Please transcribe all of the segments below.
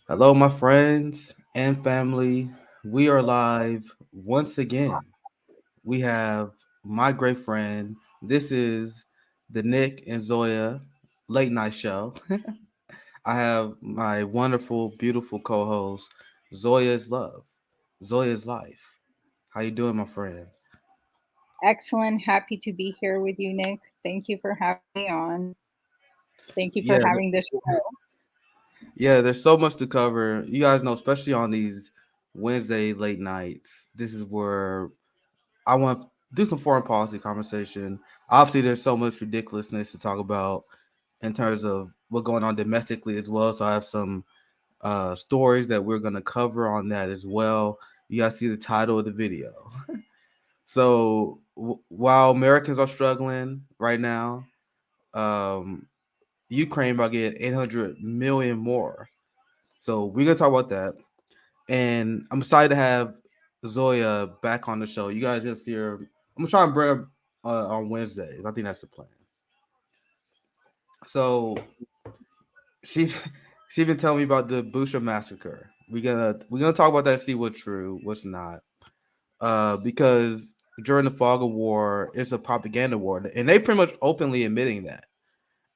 Hello, my friends and family. We are live once again. We have my great friend. This is the Nick and Zoya late night show. I have my wonderful, beautiful co-host, Zoya's Love, Zoya's Life. How you doing, my friend? Excellent. Happy to be here with you, Nick. Thank you for having me on. Thank you for Yeah, having this show. yeah. There's so much to cover. You guys know, especially on these Wednesday late nights. This is where I want to do some foreign policy conversation. Obviously, there's so much ridiculousness to talk about in terms of what's going on domestically as well. So I have some stories that we're going to cover on that as well. You guys see the title of the video. So while Americans are struggling right now, um, Ukraine about to get 800 million more. So we're gonna talk about that, and I'm excited to have Zoya back on the show. You guys just hear. I'm gonna try and bring her on Wednesdays. I think that's the plan. So she she been telling me about the Bucha massacre. We're gonna talk about that. See what's true, what's not. Because during the fog of war, it's a propaganda war, and they pretty much openly admitting that.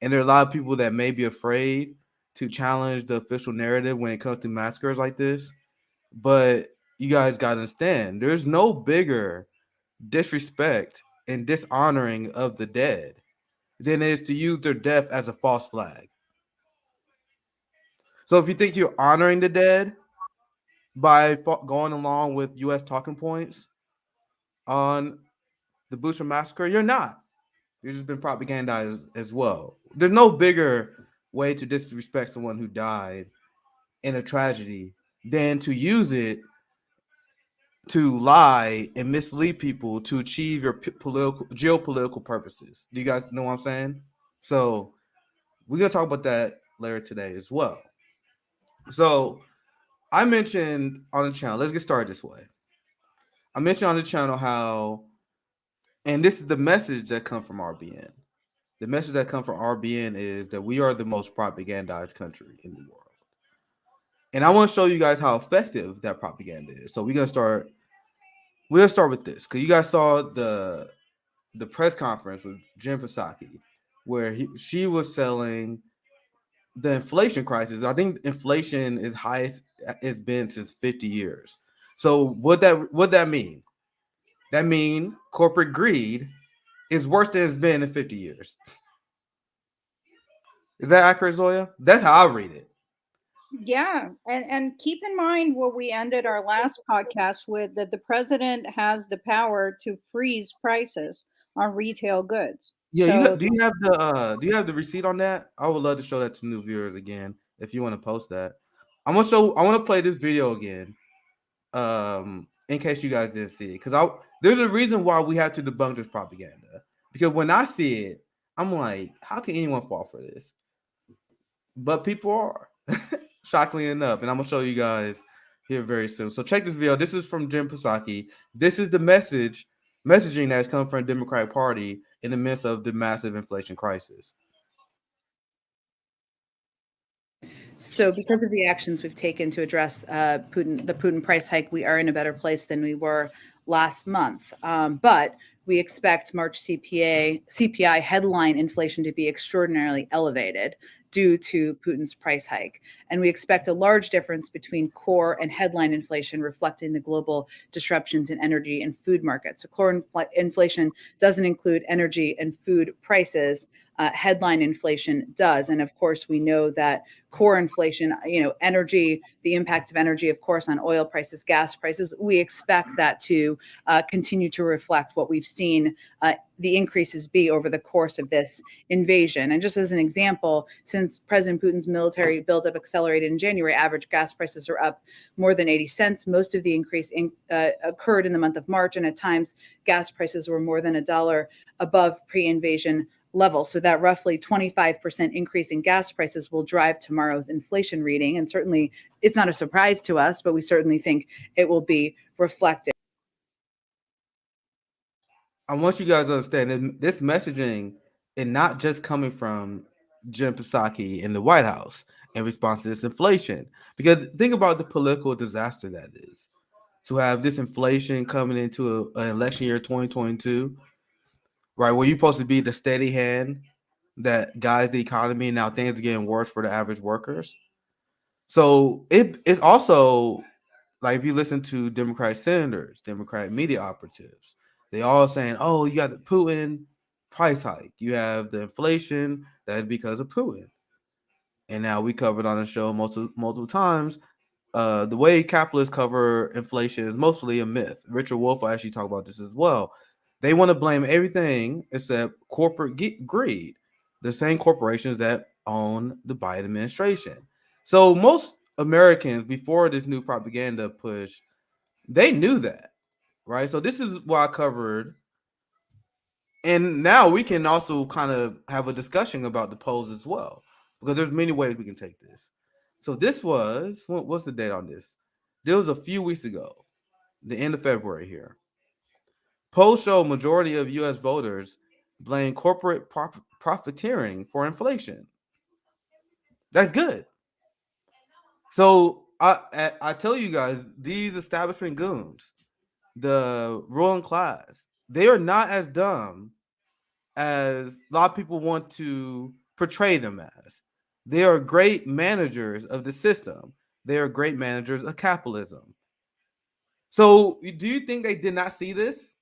And there are a lot of people that may be afraid to challenge the official narrative when it comes to massacres like this. But you guys got to understand, there's no bigger disrespect and dishonoring of the dead than it is to use their death as a false flag. So if you think you're honoring the dead by going along with U.S. talking points on the Bucha massacre, you're not. You've just been propagandized as well. There's no bigger way to disrespect someone who died in a tragedy than to use it to lie and mislead people to achieve your political geopolitical purposes. Do you guys know what I'm saying? So we're gonna talk about that later today as well. So I mentioned on the channel. Let's get started this way. I mentioned on the channel how, and this is the message that comes from RBN. The message that comes from RBN is that we are the most propagandized country in the world. And I want to show you guys how effective that propaganda is. So we're gonna start. We'll start with this because you guys saw the press conference with Jim Psaki, where she was selling the inflation crisis. I think inflation is highest it's been since 50 years. So what that mean? That mean corporate greed is worse than it's been in 50 years. Is that accurate, Zoya? That's how I read it. Yeah, and keep in mind what we ended our last podcast with, that the president has the power to freeze prices on retail goods. Yeah, So do you have the receipt on that? I would love to show that to new viewers again if you want to post that. I want to play this video again in case you guys didn't see it, because I there's a reason why we have to debunk this propaganda. Because when I see it, I'm like, how can anyone fall for this? But people are, shockingly enough, and I'm gonna show you guys here very soon. So check this video. This is from Jim Psaki. This is the messaging that's come from the Democratic Party in the midst of the massive inflation crisis. So, because of the actions we've taken to address the Putin price hike, we are in a better place than we were last month. But we expect March CPI headline inflation to be extraordinarily elevated due to Putin's price hike. And we expect a large difference between core and headline inflation, reflecting the global disruptions in energy and food markets. So core inflation doesn't include energy and food prices. Headline inflation does. And of course, we know that core inflation, energy, the impact of energy, of course, on oil prices, gas prices, we expect that to continue to reflect what we've seen the increases be over the course of this invasion. And just as an example, since President Putin's military buildup accelerated in January, average gas prices are up more than 80 cents. Most of the increase occurred in the month of March, and at times gas prices were more than $1 above pre-invasion level. So that roughly 25% increase in gas prices will drive tomorrow's inflation reading. And certainly it's not a surprise to us, but we certainly think it will be reflected. I want you guys to understand that this messaging is not just coming from Jim Psaki in the White House. in response to this inflation. Because think about the political disaster that is. To have this inflation coming into an election year 2022, right, where you're supposed to be the steady hand that guides the economy, and now things are getting worse for the average workers. So it's also like if you listen to Democratic senators, Democratic media operatives, they all saying, "Oh, you got the Putin price hike, you have the inflation that is because of Putin." And now we covered on the show multiple times. The way capitalists cover inflation is mostly a myth. Richard Wolff will actually talk about this as well. They want to blame everything except corporate greed, the same corporations that own the Biden administration. So most Americans, before this new propaganda push, they knew that, right? So this is what I covered. And now we can also kind of have a discussion about the polls as well, because there's many ways we can take this. So this was, what's the date on this? This was a few weeks ago, the end of February here. Polls show majority of U.S. voters blame corporate profiteering for inflation. That's good. So I tell you guys, these establishment goons, the ruling class, they are not as dumb as a lot of people want to portray them as. They are great managers of the system. They are great managers of capitalism. So do you think they did not see this?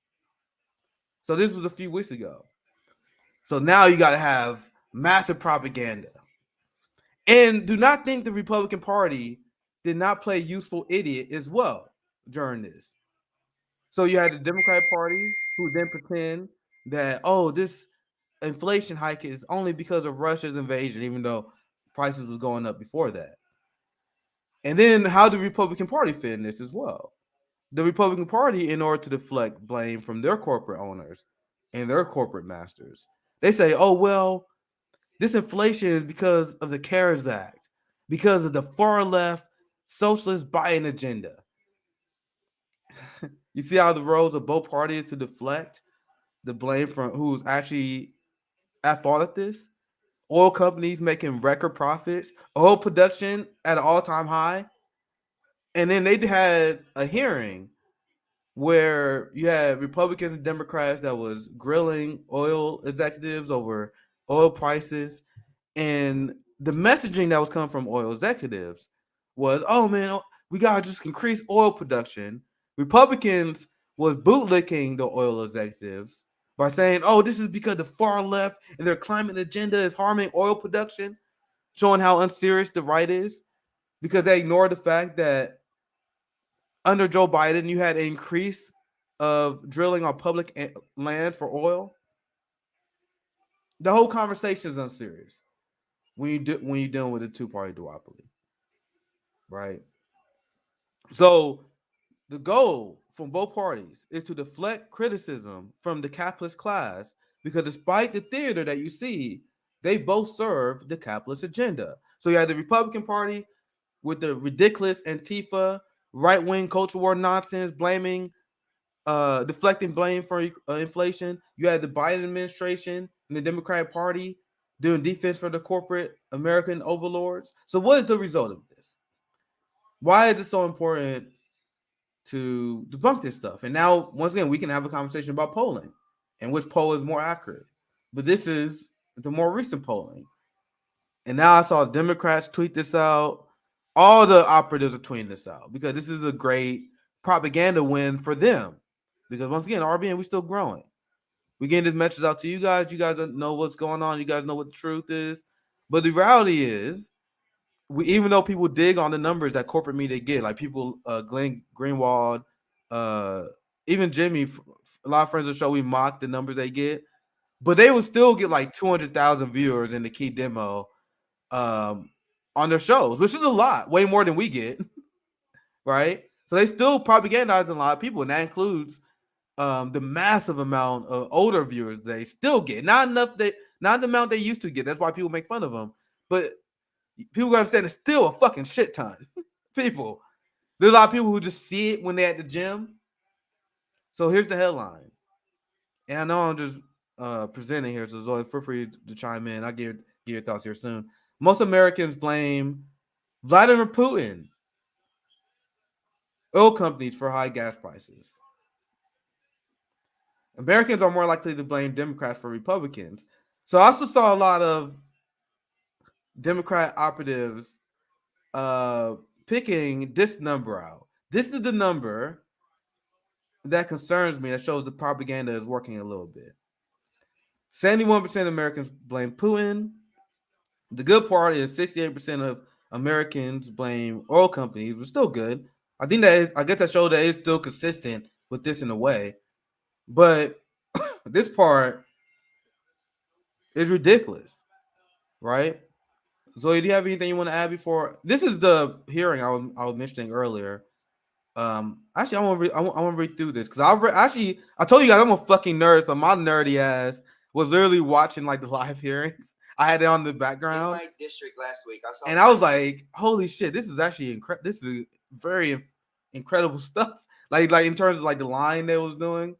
So this was a few weeks ago. So now you got to have massive propaganda. And do not think the Republican Party did not play useful idiot as well during this. So you had the Democratic Party who then pretend that, oh, this inflation hike is only because of Russia's invasion, even though prices was going up before that. And then how the Republican Party fit in this as well? The Republican Party, in order to deflect blame from their corporate owners and their corporate masters, they say, oh, well, this inflation is because of the CARES Act, because of the far left socialist Biden agenda. You see how the roles of both parties to deflect the blame from who's actually at fault at this? Oil companies making record profits, oil production at an all-time high. And then they had a hearing where you had Republicans and Democrats that was grilling oil executives over oil prices. And the messaging that was coming from oil executives was, oh man, we gotta just increase oil production. Republicans was bootlicking the oil executives by saying, oh, this is because the far left and their climate agenda is harming oil production, showing how unserious the right is, because they ignored the fact that under Joe Biden, you had an increase of drilling on public land for oil. The whole conversation is unserious when you're dealing with a two-party duopoly, right? So the goal from both parties is to deflect criticism from the capitalist class, because despite the theater that you see, they both serve the capitalist agenda. So you have the Republican Party with the ridiculous Antifa, right-wing culture war nonsense, deflecting blame for inflation. You had the Biden administration and the Democratic Party doing defense for the corporate American overlords. So what is the result of this? Why is it so important to debunk this stuff? And now, once again, we can have a conversation about polling and which poll is more accurate. But this is the more recent polling. And now I saw Democrats tweet this out. All the operatives are tweeting this out because this is a great propaganda win for them. Because once again, RBN, we're still growing. We getting this message out to you guys. You guys know what's going on. You guys know what the truth is. But the reality is, even though people dig on the numbers that corporate media get, like people, Glenn Greenwald, even Jimmy, a lot of friends of the show, we mock the numbers they get, but they would still get like 200,000 viewers in the key demo on their shows, which is a lot, way more than we get, right? So they still propagandizing a lot of people, and that includes the massive amount of older viewers they still get. Not the amount they used to get. That's why people make fun of them. But people gotta understand it's still a fucking shit ton. People. There's a lot of people who just see it when they're at the gym. So here's the headline. And I know I'm just presenting here, so Zoe, feel free to chime in. I'll give your thoughts here soon. most Americans blame Vladimir Putin, oil companies for high gas prices. Americans are more likely to blame Democrats for Republicans. So I also saw a lot of Democrat operatives picking this number out. This is the number that concerns me, that shows the propaganda is working a little bit. 71% of Americans blame Putin. The good part is 68% of Americans blame oil companies, which is still good. I guess that shows that it's still consistent with this in a way. But this part is ridiculous, right? Zoe, do you have anything you want to add before? This is the hearing I was mentioning earlier. Actually, I want to read through this because I told you guys I'm a fucking nerd, so my nerdy ass was literally watching like the live hearings. I had it on the background. In my district last week, And I was like, "Holy shit! This is actually incredible. This is very incredible stuff." Like in terms of like the line they was doing.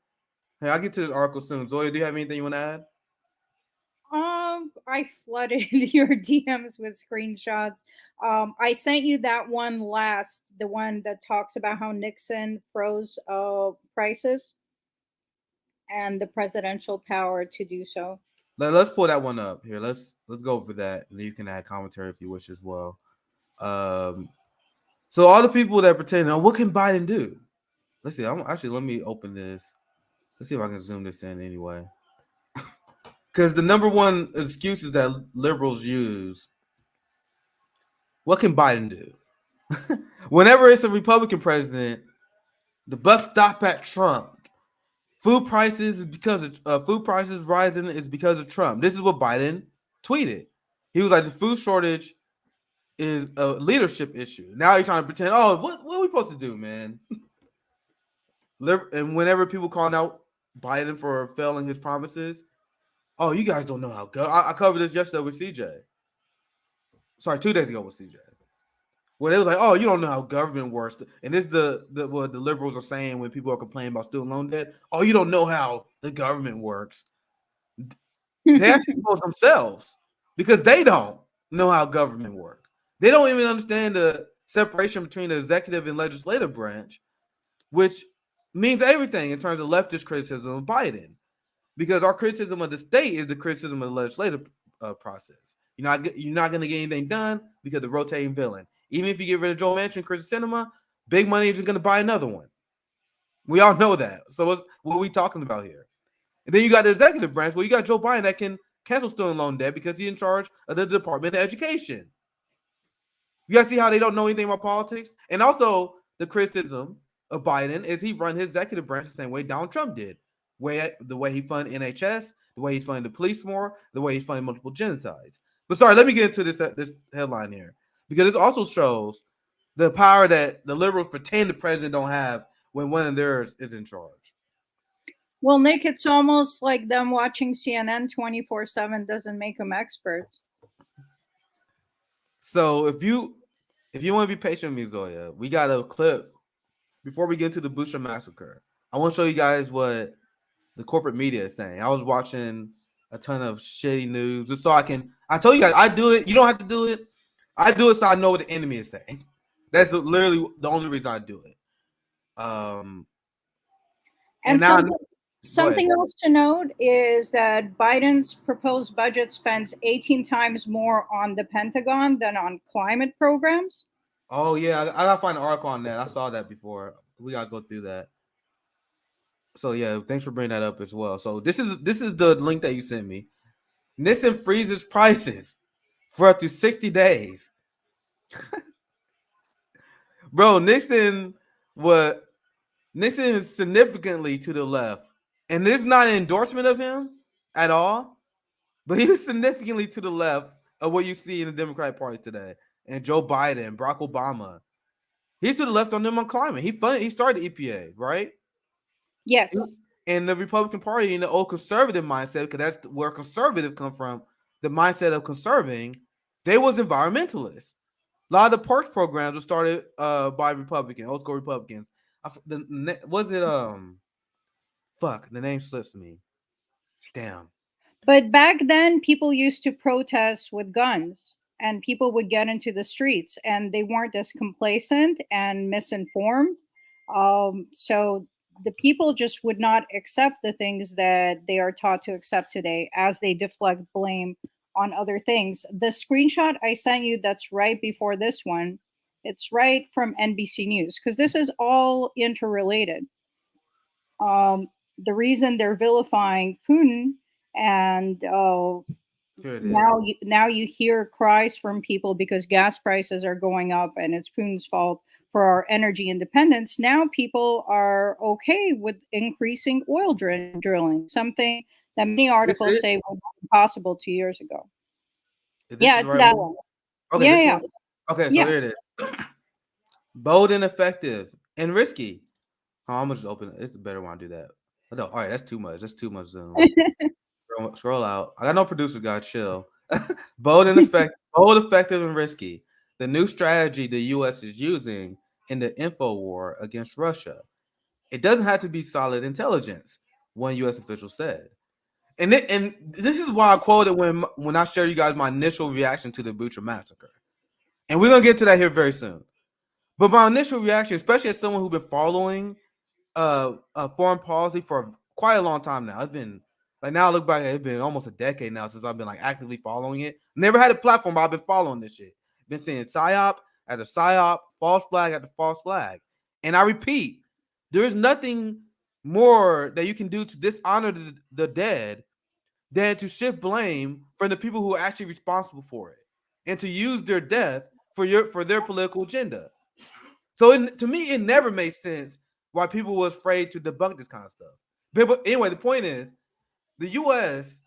Hey, I'll get to the article soon. Zoe, do you have anything you want to add? I flooded your DMs with screenshots. I sent you that one last, the one that talks about how Nixon froze prices and the presidential power to do so. Let's pull that one up here. Let's go over that, and you can add commentary if you wish as well. So all the people that pretend, oh, what can Biden do? Let's see. Let me open this. Let's see if I can zoom this in anyway. Because the number one excuse is that liberals use. What can Biden do? Whenever it's a Republican president, the buck stop at Trump. Food prices is because of food prices rising is because of Trump. This is what Biden tweeted. He was like, the food shortage is a leadership issue. Now he's trying to pretend, oh, what are we supposed to do, man? And whenever people calling out Biden for failing his promises, oh, you guys don't know how good. I covered this yesterday with CJ. Sorry, 2 days ago with CJ. Where they was like, oh, you don't know how government works. And this is what the liberals are saying when people are complaining about student loan debt. Oh, you don't know how the government works. They actually expose themselves because they don't know how government works. They don't even understand the separation between the executive and legislative branch, which means everything in terms of leftist criticism of Biden. Because our criticism of the state is the criticism of the legislative process. You're not going to get anything done because of rotating villain. Even if you get rid of Joe Manchin and Chris Sinema, big money isn't going to buy another one. We all know that. So what are we talking about here? And then you got the executive branch where you got Joe Biden that can cancel student loan debt because he's in charge of the Department of Education. You guys see how they don't know anything about politics? And also the criticism of Biden is he run his executive branch the same way Donald Trump did. The way he funded NHS, the way he funded the police more, the way he funded multiple genocides. But sorry, let me get into this headline here. Because it also shows the power that the liberals pretend the president don't have when one of theirs is in charge. Well, Nick, it's almost like them watching CNN 24/7 doesn't make them experts. So if you want to be patient with me, Zoya, we got a clip before we get into the Bucha massacre. I want to show you guys what the corporate media is saying. I was watching a ton of shitty news just so I told you guys, I do it. You don't have to do it. I do it so I know what the enemy is saying. That's literally the only reason I do it. And now something else to note is that Biden's proposed budget spends 18 times more on the Pentagon than on climate programs. Oh, yeah. I got to find an article on that. I saw that before. We got to go through that. So, yeah, thanks for bringing that up as well. So, this is the link that you sent me. Nixon freezes prices for up to 60 days. Bro, Nixon is significantly to the left. And this is not an endorsement of him at all. But he's significantly to the left of what you see in the Democratic Party today. And Joe Biden, Barack Obama. He's to the left on them on climate. He started the EPA, right? Yes. And the Republican Party in the old conservative mindset, because that's where conservative come from, the mindset of conserving, they was environmentalists. A lot of the perks programs were started by Republicans, old school Republicans. The name slips me. Damn. But back then, people used to protest with guns. and people would get into the streets, and they weren't as complacent and misinformed. So the people just would not accept the things that they are taught to accept today, as they deflect blame on other things. The screenshot I sent you that's right before this one, it's right from NBC News, because this is all interrelated. The reason they're vilifying Putin, and Here it is. now you hear cries from people because gas prices are going up and it's Putin's fault for our energy independence. Now people are okay with increasing oil drilling, something that many articles say was impossible 2 years ago. Yeah, it's that one. Okay, Yeah, this yeah. one? Okay, so Yeah. here it is. Bold and effective and risky. Oh, I'm gonna just open it. It's a better one to do that. Oh, no, all right, that's too much. That's too much zoom. Scroll out. I got no producer guy. Chill. Bold, effective, and risky. The new strategy the U.S. is using in the info war against Russia. It doesn't have to be solid intelligence, one U.S. official said. And this is why I quoted when I shared you guys my initial reaction to the Bucha massacre. And we're gonna get to that here very soon. But my initial reaction, especially as someone who's been following foreign policy for quite a long time now. It's been like, now I look back, it's been almost a decade now since I've been like actively following it. Never had a platform, but I've been following this shit. Been seeing psyop after psyop, false flag after false flag. And I repeat, there is nothing more that you can do to dishonor the dead than to shift blame from the people who are actually responsible for it, and to use their death for their political agenda. So to me, it never made sense why people was afraid to debunk this kind of stuff. But anyway, the point is, the U.S.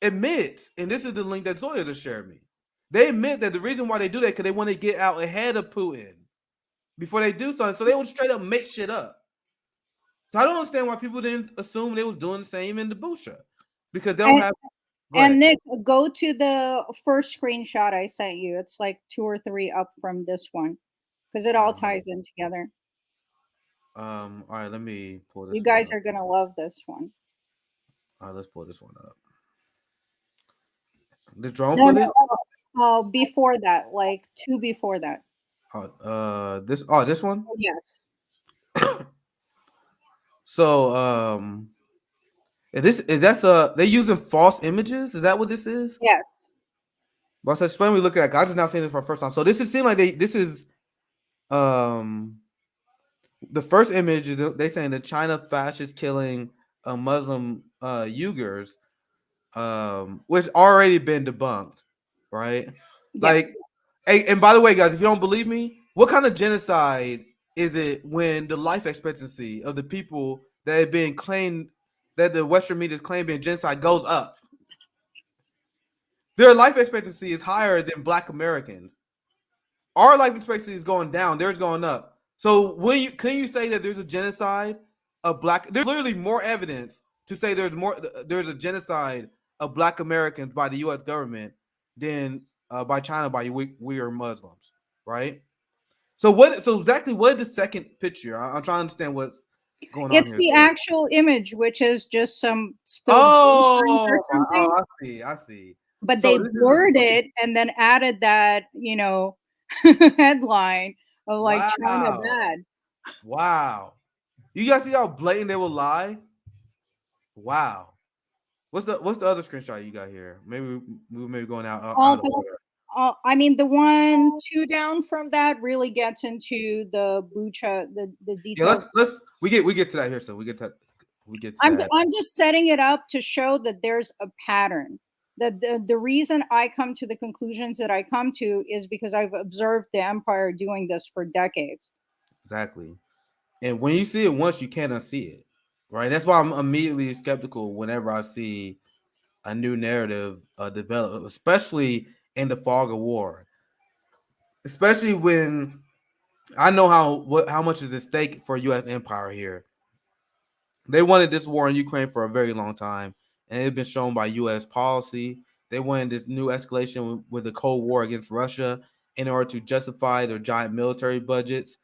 admits, and this is the link that Zoya just shared me, they admit that the reason why they do that because they want to get out ahead of Putin before they do something. So they would straight up make shit up. So I don't understand why people didn't assume they was doing the same in the Bucha, because they don't have. And Nick, go to the first screenshot I sent you. It's like 2 or 3 up from this one, because it all ties in together. All right, let me pull this. You guys are gonna love this one. All right, let's pull this one up. The drone footage? No, before that, like 2 before that. This one? Yes. So they using false images? Is that what this is? Yes. Well, so explain we look at. I just now seen it for the first time. So this is seem like this is the first image. They saying the China fascists killing Muslim Uyghurs, which already been debunked, right? Yes. Like, hey, and by the way, guys, if you don't believe me, what kind of genocide is it when the life expectancy of the people that have been claimed, that the Western media is claiming being genocide, goes up? Their life expectancy is higher than Black Americans. Our life expectancy is going down. Theirs going up. So can you say that there's a genocide of Black? There's literally more evidence to say there's a genocide of Black Americans by the U.S. government than by China by Uyghur Muslims, right? So exactly what is the second picture? I'm trying to understand what's going on. It's the actual image, which is just some. I see. But so they blurred it and then added that, headline of like China bad. Wow. You guys see how blatant they will lie? Wow. What's the other screenshot you got here? Maybe we going out of order. I mean, the 1, 2 down from that really gets into the Bucha, the details. Yeah, we get to that here. So we get to that. I'm just setting it up to show that there's a pattern. That the reason I come to the conclusions that I come to is because I've observed the empire doing this for decades. Exactly. And when you see it once, you can't unsee it, right? That's why I'm immediately skeptical whenever I see a new narrative develop, especially in the fog of war. Especially when I know how much is at stake for U.S. empire here. They wanted this war in Ukraine for a very long time, and it's been shown by U.S. policy. They wanted this new escalation with the Cold War against Russia in order to justify their giant military budgets.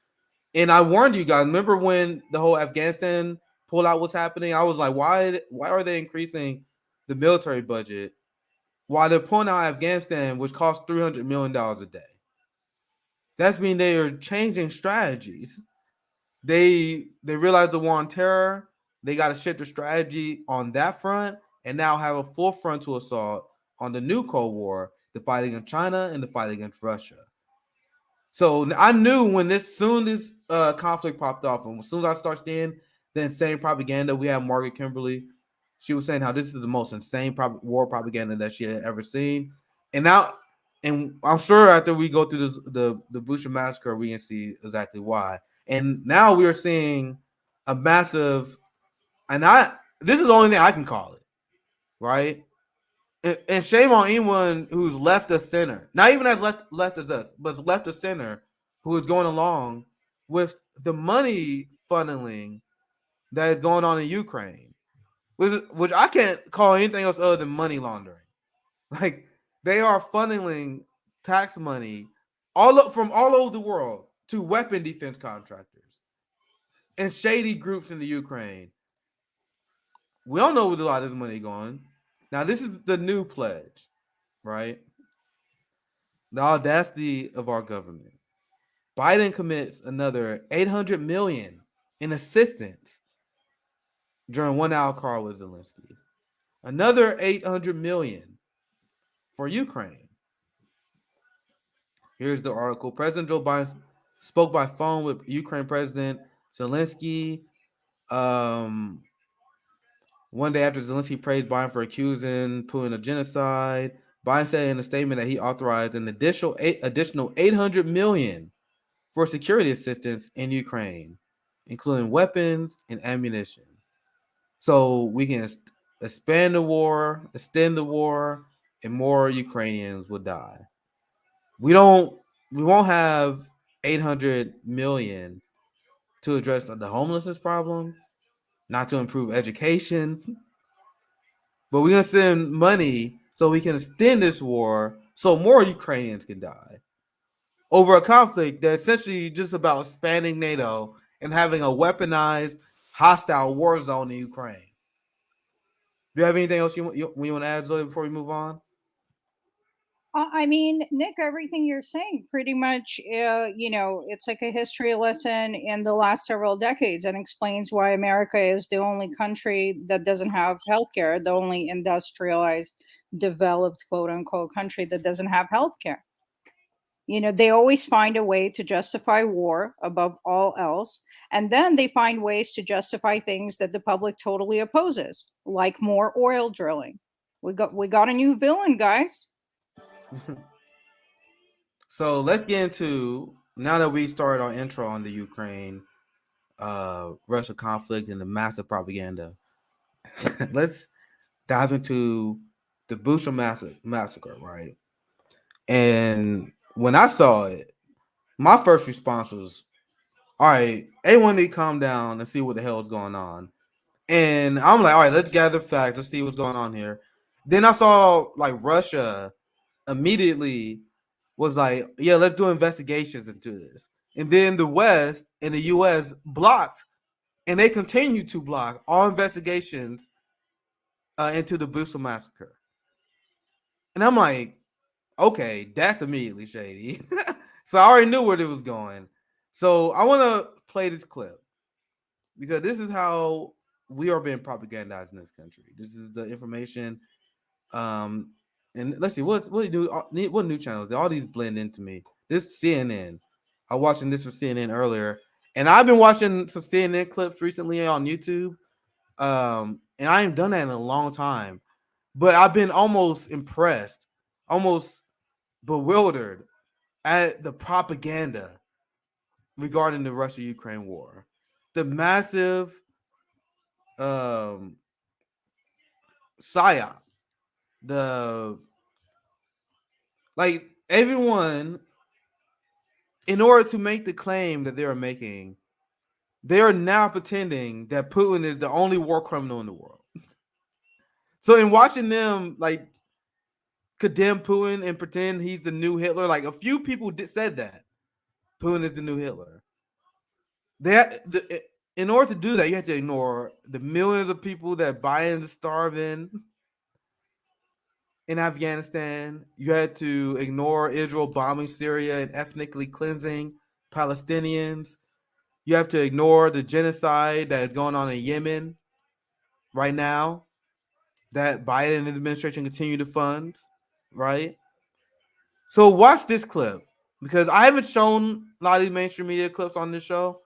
And I warned you guys, remember when the whole Afghanistan pullout was happening? I was like, why are they increasing the military budget while they're pulling out Afghanistan, which costs $300 million a day. That's mean they are changing strategies. They realize the war on terror. They got to shift the strategy on that front and now have a full frontal assault on the new Cold War, the fight against China and the fight against Russia. So I knew when this conflict popped off, and as soon as I start seeing the insane propaganda, we have Margaret Kimberly. She was saying how this is the most insane war propaganda that she had ever seen. And now, and I'm sure after we go through the Bucha massacre, we can see exactly why. And now we are seeing a massive, this is the only thing I can call it, right? And shame on anyone who's left of center, not even as left as us, but left of center, who is going along with the money funneling that is going on in Ukraine, which I can't call anything else other than money laundering. Like, they are funneling tax money from all over the world to weapon defense contractors and shady groups in the Ukraine. We don't know where a lot of this money going. Now, this is the new pledge, right? The audacity of our government. Biden commits another $800 million in assistance during 1 hour call with Zelensky. Another $800 million for Ukraine. Here's the article. President Joe Biden spoke by phone with Ukraine President Zelensky. One day after Zelensky praised Biden for accusing Putin of genocide, Biden said in a statement that he authorized an additional $800 million for security assistance in Ukraine, including weapons and ammunition, so we can extend the war, and more Ukrainians will die. We won't have $800 million to address the homelessness problem, not to improve education, but we're gonna send money so we can extend this war so more Ukrainians can die over a conflict that's essentially just about expanding NATO and having a weaponized, hostile war zone in Ukraine. Do you have anything else you want to add, Zoe, before we move on? I mean, Nick, everything you're saying pretty much, it's like a history lesson in the last several decades, and explains why America is the only country that doesn't have healthcare, the only industrialized, developed, quote unquote, country that doesn't have healthcare. They always find a way to justify war above all else. And then they find ways to justify things that the public totally opposes, like more oil drilling. We got a new villain, guys. So let's get into, now that we started our intro on the Ukraine Russia conflict and the massive propaganda, let's dive into the Bucha massacre, right? And when I saw it, my first response was, all right, everyone need to calm down and see what the hell is going on. And I'm like, all right, let's gather facts. Let's see what's going on here. Then I saw like Russia immediately was like, yeah, let's do investigations into this. And then the West and the US blocked, and they continue to block all investigations into the Bucha massacre. And I'm like, okay, that's immediately shady. So I already knew where it was going. So I want to play this clip because this is how we are being propagandized in this country. This is the information. And let's see what new channels. All these blend into me. This CNN. I was watching this from CNN earlier, and I've been watching some CNN clips recently on YouTube. And I haven't done that in a long time, but I've been almost impressed, almost bewildered at the propaganda regarding the Russia-Ukraine war. The massive psyop. Like everyone, in order to make the claim that they are making, they are now pretending that Putin is the only war criminal in the world. So in watching them like condemn Putin and pretend he's the new Hitler, like a few people said that Putin is the new Hitler. In order to do that, you have to ignore the millions of people that Biden is starving, in Afghanistan. You had to ignore Israel bombing Syria and ethnically cleansing Palestinians. You have to ignore the genocide that is going on in Yemen right now that Biden administration continue to fund, right? So watch this clip because I haven't shown a lot of these mainstream media clips on this show.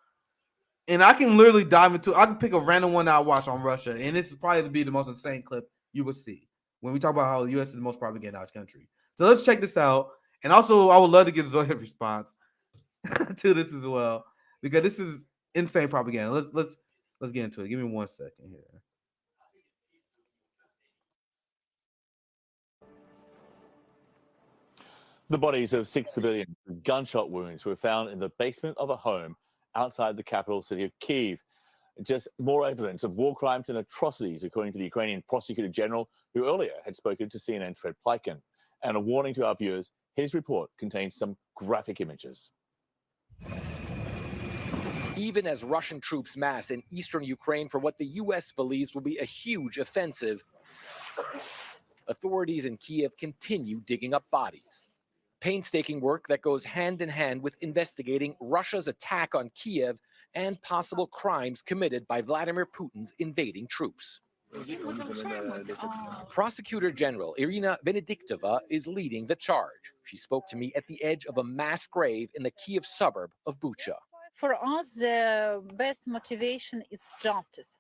And I can literally dive into I can pick a random one that I watch on Russia, and it's probably to be the most insane clip you would see when we talk about how the US is the most propagandized country. So let's check this out. And also I would love to get Zoya's response to this as well. Because this is insane propaganda. Let's get into it. Give me 1 second here. The bodies of 6 civilians with gunshot wounds were found in the basement of a home outside the capital city of Kyiv. Just more evidence of war crimes and atrocities, according to the Ukrainian prosecutor general, who earlier had spoken to CNN Fred Plykin. And a warning to our viewers, his report contains some graphic images. Even as Russian troops mass in eastern Ukraine for what the U.S. believes will be a huge offensive, authorities in Kyiv continue digging up bodies. Painstaking work that goes hand in hand with investigating Russia's attack on Kyiv and possible crimes committed by Vladimir Putin's invading troops. Prosecutor General Irina Venediktova is leading the charge. She spoke to me at the edge of a mass grave in the Kyiv suburb of Bucha. For us, the best motivation is justice.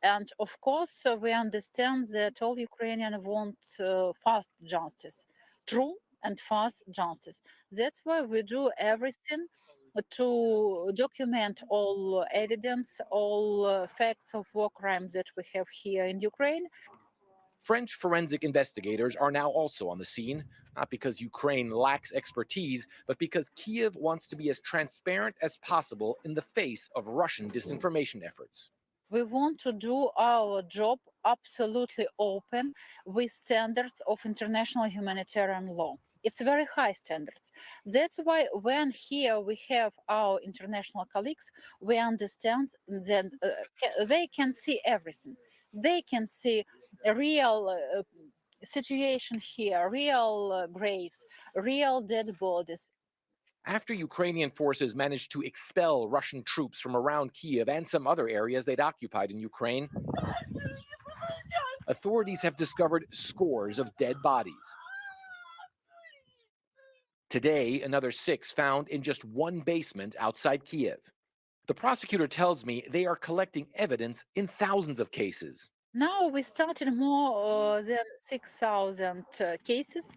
And of course, we understand that all Ukrainians want fast justice, true and fast justice. That's why we do everything to document all evidence, all facts of war crimes that we have here in Ukraine. French forensic investigators are now also on the scene, not because Ukraine lacks expertise, but because Kyiv wants to be as transparent as possible in the face of Russian disinformation efforts. We want to do our job absolutely open with standards of international humanitarian law. It's very high standards. That's why when here we have our international colleagues, we understand that they can see everything. They can see a real situation here, real graves, real dead bodies. After Ukrainian forces managed to expel Russian troops from around Kyiv and some other areas they'd occupied in Ukraine, authorities have discovered scores of dead bodies. Today, another 6 found in just one basement outside Kyiv. The prosecutor tells me they are collecting evidence in thousands of cases. Now we started more than 6,000 cases.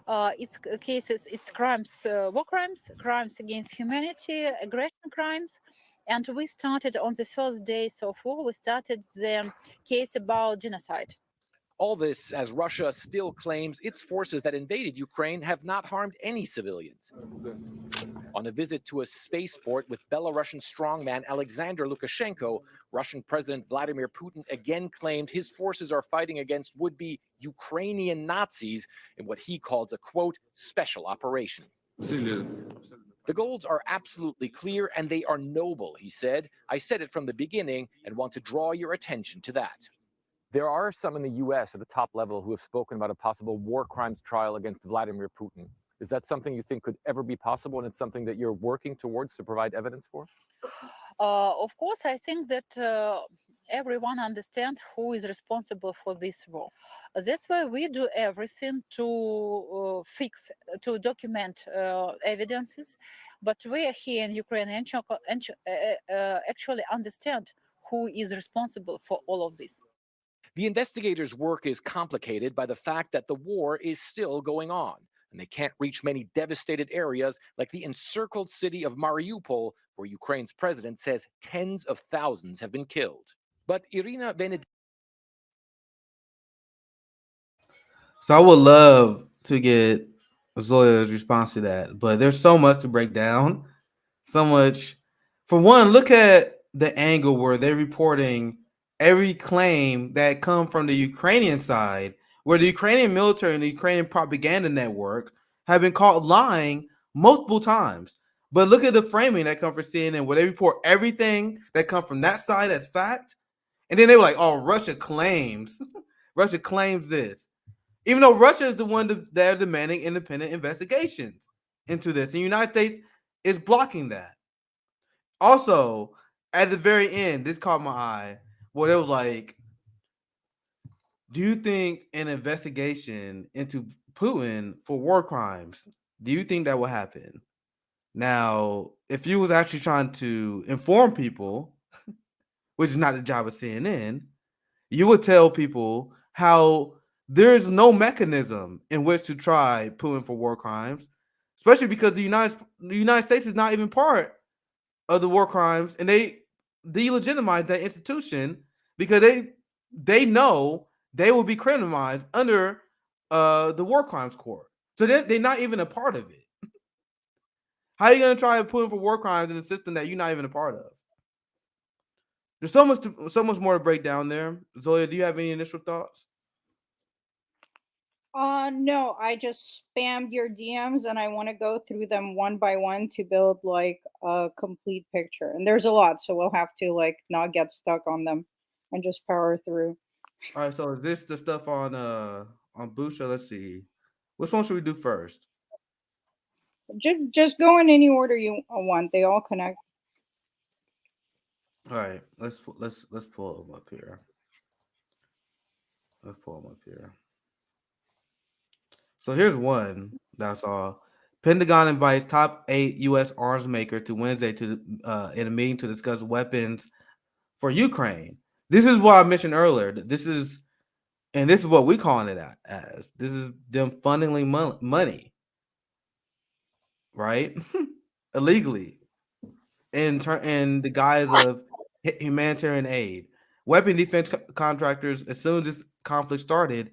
It's crimes, war crimes, crimes against humanity, aggression crimes. And we started on the first days of war, we started the case about genocide. All this as Russia still claims its forces that invaded Ukraine have not harmed any civilians. On a visit to a spaceport with Belarusian strongman Alexander Lukashenko, Russian President Vladimir Putin again claimed his forces are fighting against would-be Ukrainian Nazis in what he calls a, quote, special operation. The goals are absolutely clear and they are noble, he said. I said it from the beginning and want to draw your attention to that. There are some in the U.S. at the top level who have spoken about a possible war crimes trial against Vladimir Putin. Is that something you think could ever be possible, and it's something that you're working towards to provide evidence for? Of course, I think that everyone understands who is responsible for this war. That's why we do everything to to document evidences. But we are here in Ukraine and actually understand who is responsible for all of this. The investigators' work is complicated by the fact that the war is still going on, and they can't reach many devastated areas like the encircled city of Mariupol, where Ukraine's president says tens of thousands have been killed. But Irina Venediktova. So I would love to get Zoya's response to that, but there's so much to break down. So much. For one, look at the angle where they're reporting every claim that come from the Ukrainian side, where the Ukrainian military and the Ukrainian propaganda network have been caught lying multiple times. But look at the framing that comes from CNN, where they report everything that comes from that side as fact. And then they were like, oh, Russia claims this. Even though Russia is the one that are demanding independent investigations into this. And the United States is blocking that. Also, at the very end, this caught my eye, where it was like, do you think an investigation into Putin for war crimes, do you think that will happen? Now, if you was actually trying to inform people, which is not the job of CNN, you would tell people how there's no mechanism in which to try Putin for war crimes, especially because the United States is not even part of the war crimes, and they delegitimize that institution because they know they will be criminalized under the war crimes court. So they're not even a part of it. How are you going to try to put in for war crimes in a system that you're not even a part of? There's so much more to break down there. Zoya, do you have any initial thoughts? No, I just spammed your DMs and I want to go through them one by one to build like a complete picture. And there's a lot, so we'll have to like not get stuck on them and just power through. All right, so is this the stuff on Bucha? Let's see. Which one should we do first? Just go in any order you want. They all connect. All right, let's pull them up here. Let's pull them up here. So here's one that I saw. Pentagon invites top 8 U.S. arms maker to Wednesday to in a meeting to discuss weapons for Ukraine. This is what I mentioned earlier. This is what we calling it as. This is them funneling money, right? Illegally, in the guise of humanitarian aid. Weapon defense contractors, as soon as this conflict started,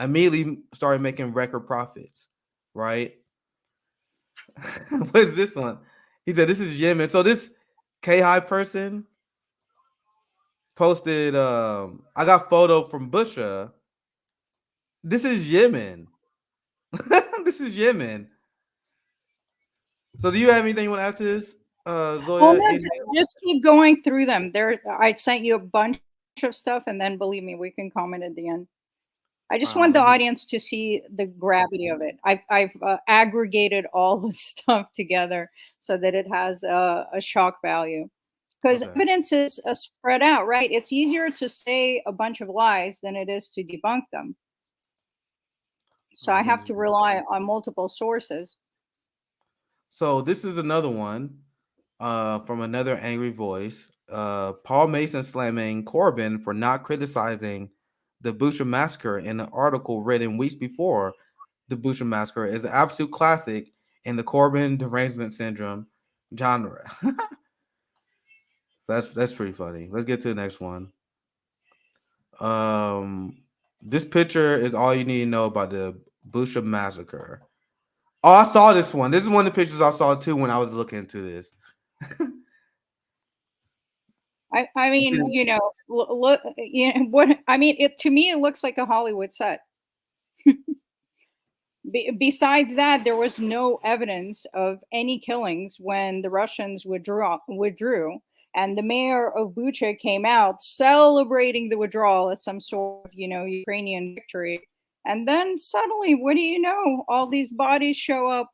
immediately started making record profits, right? What is this one? He said this is Yemen. So this K-High person posted, I got photo from Bucha. This is Yemen. This is Yemen. So do you have anything you want to add to this, Zoya? Oh, no, just keep going through them. I sent you a bunch of stuff, and then believe me, we can comment at the end. I just want the audience to see the gravity of it. I've aggregated all the stuff together so that it has a shock value. Because evidence is spread out, right? It's easier to say a bunch of lies than it is to debunk them. So I have to rely on multiple sources. So this is another one from another angry voice. Paul Mason slamming Corbyn for not criticizing the Bucha Massacre in an article written weeks before the Bucha Massacre is an absolute classic in the Corbyn derangement syndrome genre. So that's pretty funny. Let's get to the next one. This picture is all you need to know about the Bucha Massacre. Oh, I saw this one. This is one of the pictures I saw too when I was looking into this. I mean, you know, look, you know, what I mean, to me, it looks like a Hollywood set. Besides that, there was no evidence of any killings when the Russians withdrew, and the mayor of Bucha came out celebrating the withdrawal as some sort of, you know, Ukrainian victory. And then suddenly, what do you know? All these bodies show up.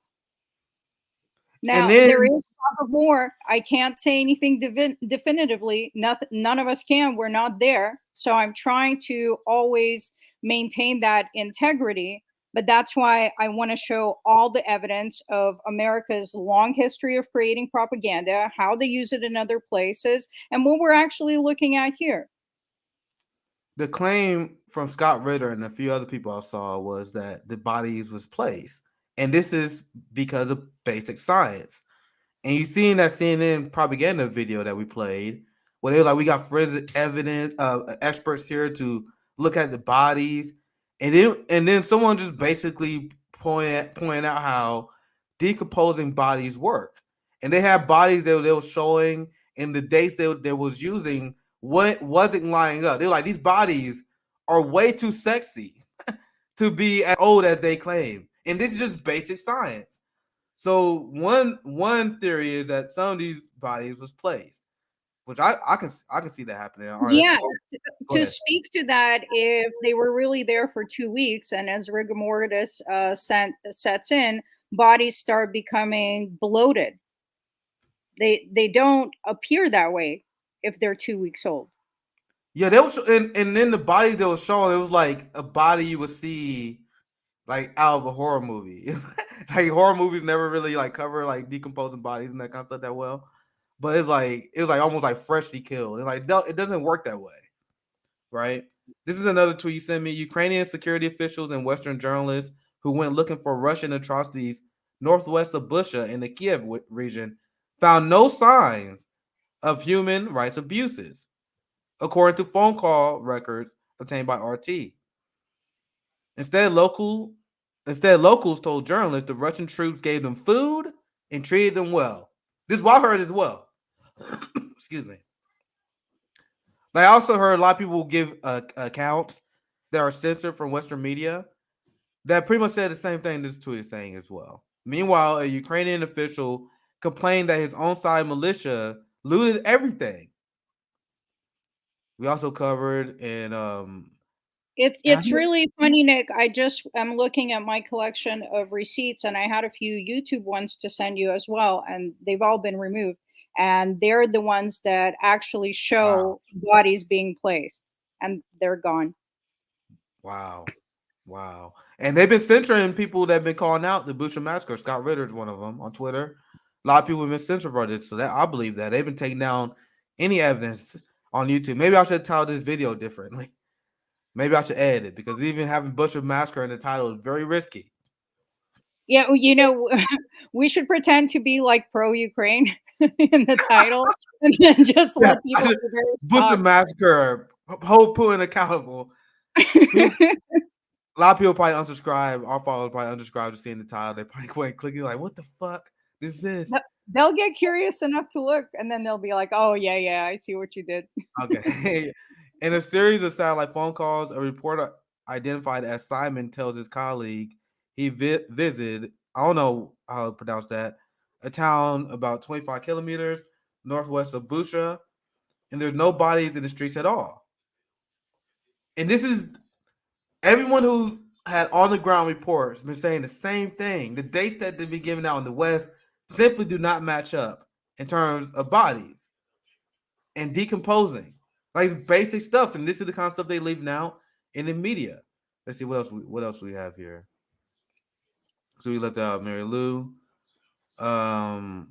Now, there is talk of war. I can't say anything definitively. None of us can. We're not there. So I'm trying to always maintain that integrity. But that's why I want to show all the evidence of America's long history of creating propaganda, how they use it in other places, and what we're actually looking at here. The claim from Scott Ritter and a few other people I saw was that the bodies was placed. And this is because of basic science. And you see in that CNN propaganda video that we played, where they were like, we got forensic evidence, experts here to look at the bodies. And then someone just basically pointed out how decomposing bodies work. And they had bodies that they were showing, and the dates they was using what wasn't lining up. They were like, these bodies are way too sexy to be as old as they claim. And this is just basic science. So one theory is that some of these bodies was placed, which I can see that happening. Yeah, Go to ahead. speak to that, if they were really there for 2 weeks, and as rigor mortis sets in, bodies start becoming bloated. They don't appear that way if they're 2 weeks old. Yeah, they was, and then the bodies that was showing, it was like a body you would see like out of a horror movie. Like horror movies never really like cover like decomposing bodies and that kind of stuff that well. But it was like almost like freshly killed. And like it doesn't work that way, right? This is another tweet you sent me. Ukrainian security officials and Western journalists who went looking for Russian atrocities northwest of Bucha in the Kiev region found no signs of human rights abuses, according to phone call records obtained by RT. Instead, locals told journalists the Russian troops gave them food and treated them well. This is what I heard as well. Excuse me. I also heard a lot of people give accounts that are censored from Western media that pretty much said the same thing this tweet is saying as well. Meanwhile, a Ukrainian official complained that his own side militia looted everything. We also covered in It's really funny, Nick. I'm looking at my collection of receipts, and I had a few YouTube ones to send you as well, and they've all been removed. And they're the ones that actually show bodies being placed, and they're gone. Wow. And they've been censoring people that have been calling out the Bucha Massacre. Scott Ritter's one of them on Twitter. A lot of people have been censored for this, so that I believe that they've been taking down any evidence on YouTube. Maybe I should title this video differently. Maybe I should edit it because even having Bucha Massacre in the title is very risky. Yeah, we should pretend to be like pro-Ukraine in the title, and then just let people. Bucha Massacre, hold Putin accountable. A lot of people probably unsubscribe. Our followers probably unsubscribe to seeing the title. They probably quit clicking like, "What the fuck is this?" They'll get curious enough to look, and then they'll be like, "Oh yeah, I see what you did." Okay. In a series of satellite phone calls, a reporter identified as Simon tells his colleague he visited, I don't know how to pronounce that, a town about 25 kilometers northwest of Bucha, and there's no bodies in the streets at all. And this is everyone who's had on the ground reports been saying the same thing. The dates that they've been giving out in the West simply do not match up in terms of bodies and decomposing. Like basic stuff, and this is the kind of stuff they leave out in the media. Let's see what else we have here. So we left out Mary Lou. So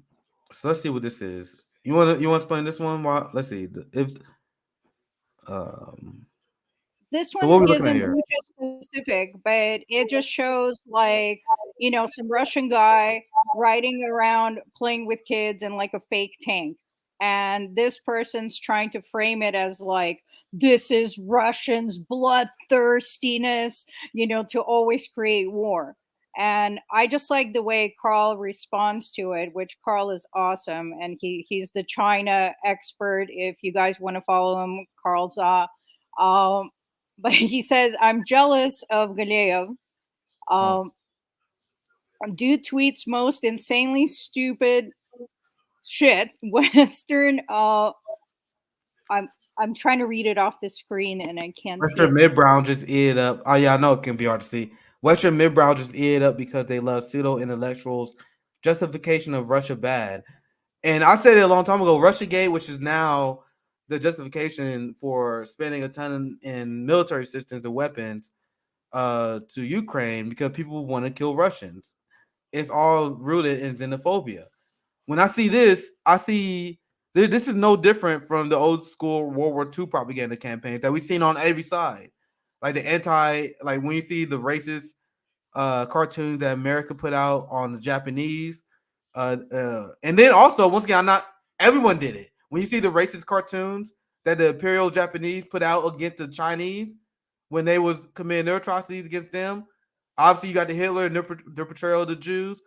let's see what this is. You want to explain this one? Let's see if this so one isn't Bucha specific, but it just shows like some Russian guy riding around playing with kids in like a fake tank. And this person's trying to frame it as like, this is Russians' bloodthirstiness, to always create war. And I just like the way Carl responds to it, which Carl is awesome. And he's the China expert. If you guys want to follow him, Carl's but he says, I'm jealous of Galeev. Dude tweets most insanely stupid shit. Western I'm trying to read it off the screen and I can't. Western midbrow just eared up. Oh yeah, I know it can be hard to see. Western midbrow just eared up because they love pseudo intellectuals justification of Russia bad. And I said it a long time ago, Russiagate, which is now the justification for spending a ton in military systems and weapons to Ukraine because people want to kill Russians. It's all rooted in xenophobia. When I see this, I see this is no different from the old school World War II propaganda campaigns that we've seen on every side. Like when you see the racist cartoons that America put out on the Japanese, and then also once again, not everyone did it. When you see the racist cartoons that the Imperial Japanese put out against the Chinese when they was committing their atrocities against them, obviously you got the Hitler and their portrayal of the Jews.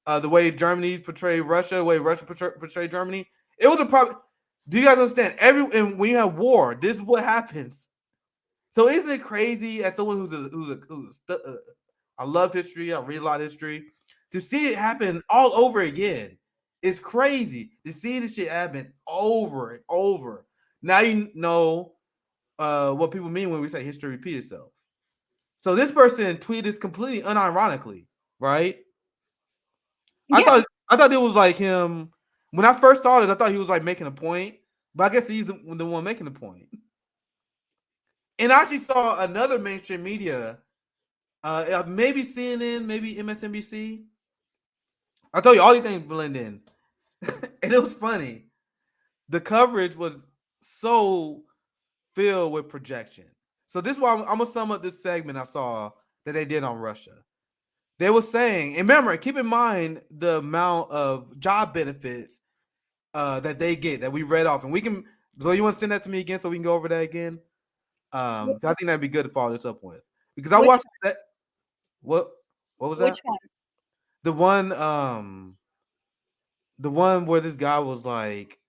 The way Germany portrayed Russia, the way Russia portrayed Germany, it was a problem. Do you guys understand? And when you have war, this is what happens. So isn't it crazy as someone I love history, I read a lot of history, to see it happen all over again? It's crazy to see this shit happen over and over. Now you know what people mean when we say history repeats itself. So this person tweeted completely unironically, right? I thought it was like him. When I first saw this, I thought he was like making a point, but I guess he's the one making the point. And I actually saw another mainstream media, maybe CNN, maybe MSNBC. I told you all these things blend in, and it was funny. The coverage was so filled with projection. So this is why I'm gonna sum up this segment I saw that they did on Russia. They were saying, and remember, keep in mind the amount of job benefits that they get that we read off, and we can. So you want to send that to me again so we can go over that again? I think that'd be good to follow this up with because I watched that. What was that? Which one? The one where this guy was like,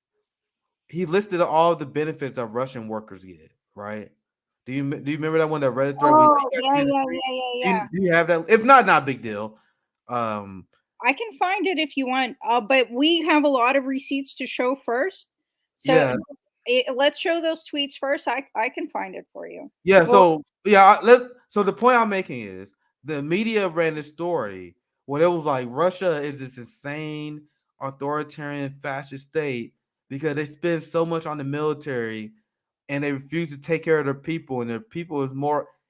he listed all the benefits that Russian workers get, right? Do you remember that one that Reddit thread? Oh, yeah. Do you have that? If not a big deal. I can find it if you want, but we have a lot of receipts to show first. So let's show those tweets first. I can find it for you. Yeah. So the point I'm making is the media ran this story where it was like Russia is this insane authoritarian fascist state because they spend so much on the military and they refuse to take care of their people, and their people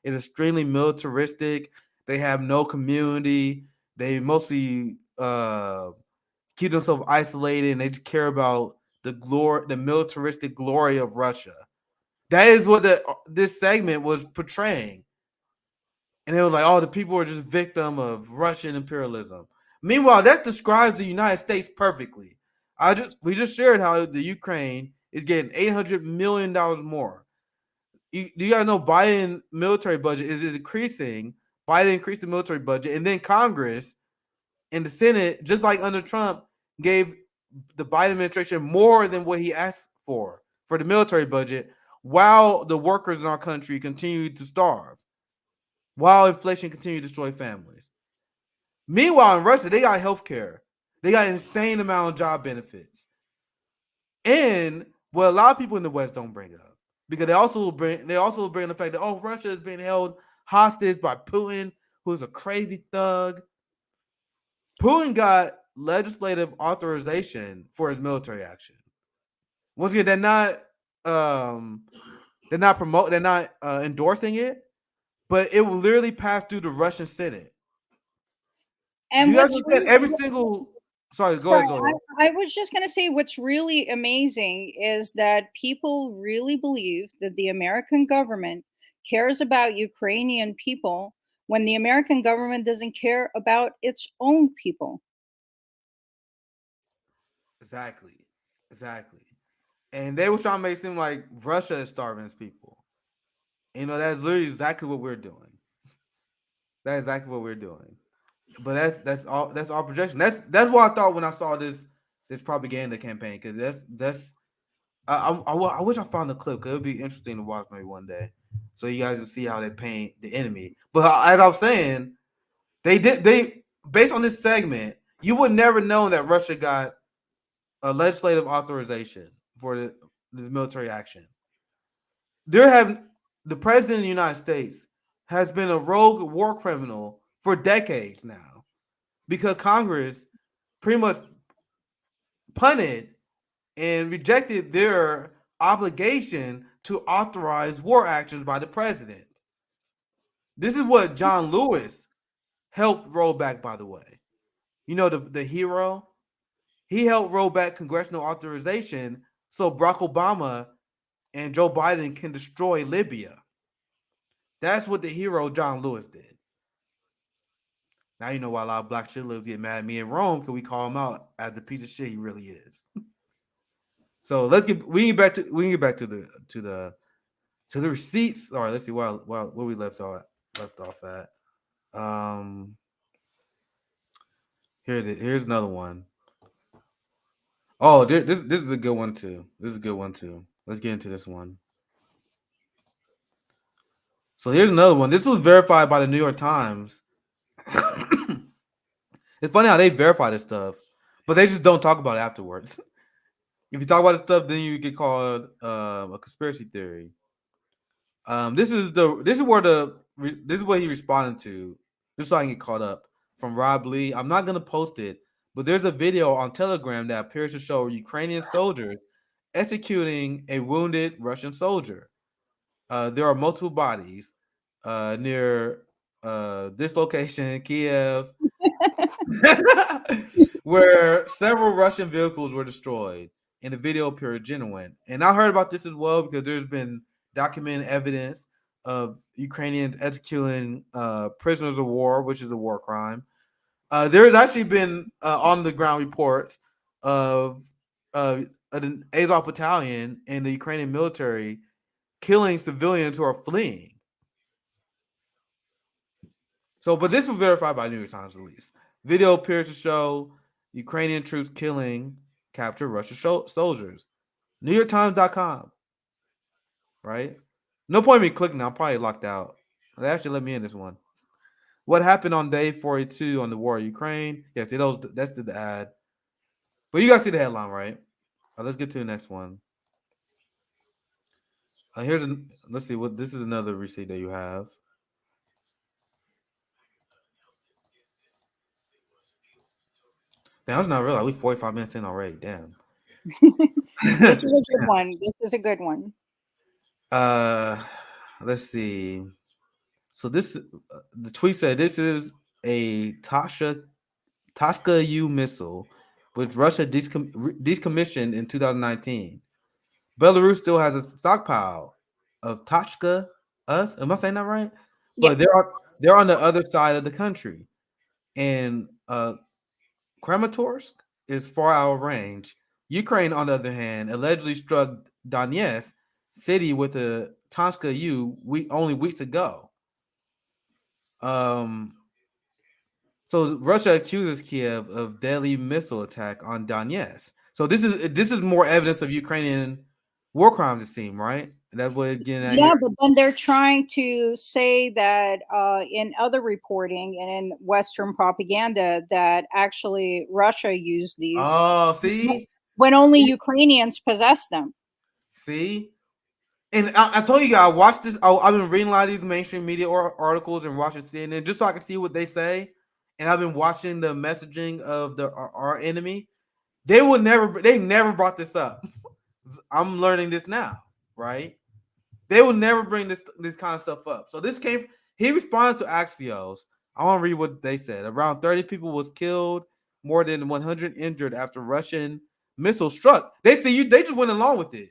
is extremely militaristic. They have no community. They mostly keep themselves isolated, and they just care about the militaristic glory of Russia. That is what this segment was portraying. And it was like, oh, the people are just victim of Russian imperialism. Meanwhile, that describes the United States perfectly. We just shared how the Ukraine is getting $800 million more. Do you guys know Biden military budget is increasing? Biden increased the military budget, and then Congress and the Senate, just like under Trump, gave the Biden administration more than what he asked for the military budget, while the workers in our country continue to starve, while inflation continues to destroy families. Meanwhile, in Russia, they got health care. They got an insane amount of job benefits. And what a lot of people in the West don't bring up, because they also bring the fact that, oh, Russia is being held hostage by Putin, who's a crazy thug. Putin got legislative authorization for his military action. Once again, they're not endorsing it, but it will literally pass through the Russian Senate. And do you understand every single? Sorry, go ahead. I was just going to say what's really amazing is that people really believe that the American government cares about Ukrainian people when the American government doesn't care about its own people. Exactly. And they were trying to make it seem like Russia is starving its people. You know, that's literally exactly what we're doing. That's exactly what we're doing. But that's all projection. That's what I thought when I saw this propaganda campaign, because I wish I found the clip, because it would be interesting to watch maybe one day, so you guys will see how they paint the enemy. But as I was saying, they based on this segment, you would never know that Russia got a legislative authorization for this military action. The president of the United States has been a rogue war criminal for decades now, because Congress pretty much punted and rejected their obligation to authorize war actions by the president. This is what John Lewis helped roll back, by the way. You know, the hero? He helped roll back congressional authorization so Barack Obama and Joe Biden can destroy Libya. That's what the hero John Lewis did. Now you know why a lot of black shit lives get mad at me in Rome, because we call him out as the piece of shit he really is. So we can get back to the receipts. All right, let's see where we left off at. Here it is. Here's another one. Oh, this is a good one too. Let's get into this one. So here's another one. This was verified by the New York Times. It's funny how they verify this stuff, but they just don't talk about it afterwards. If you talk about this stuff, then you get called a conspiracy theory. This is what he responded to, just so I can get caught up, from Rob Lee. I'm not gonna post it, but there's a video on Telegram that appears to show Ukrainian soldiers executing a wounded Russian soldier. There are multiple bodies near this location, Kiev, where several Russian vehicles were destroyed, and the video appeared genuine. And I heard about this as well because there's been documented evidence of Ukrainians executing prisoners of war, which is a war crime. There's actually been on the ground reports of an Azov battalion and the Ukrainian military killing civilians who are fleeing. So, but this was verified by New York Times, at least. Video appears to show Ukrainian troops killing captured Russian soldiers. NewYorkTimes.com. Right? No point in me clicking. I'm probably locked out. They actually let me in this one. What happened on day 42 on the war of Ukraine? Yeah, see that's the ad. But you guys see the headline, right? Let's get to the next one. Let's see what this is, another receipt that you have. Damn, I was not realizing we 45 minutes in already. Damn. This is a good one. This is a good one. Let's see. So the tweet said this is a Tosca U missile, which Russia decommissioned in 2019. Belarus still has a stockpile of Tosca us. Am I saying that right? But they're on the other side of the country, and Kramatorsk is far out of range. Ukraine, on the other hand, allegedly struck Donetsk city with a Tosca U only weeks ago. So Russia accuses Kiev of deadly missile attack on Donetsk. So this is more evidence of Ukrainian war crimes, it seems, right? That's what it's getting at. Yeah, but then they're trying to say that in other reporting and in Western propaganda that actually Russia used these. Oh, see? When only Ukrainians possess them. See? And I told you guys, I watched this. I've been reading a lot of these mainstream media articles and watching CNN just so I can see what they say. And I've been watching the messaging of our enemy. They never brought this up. I'm learning this now, right? They will never bring this kind of stuff up. So he responded to Axios. I want to read what they said. Around 30 people was killed, more than 100 injured after Russian missile struck. They just went along with it.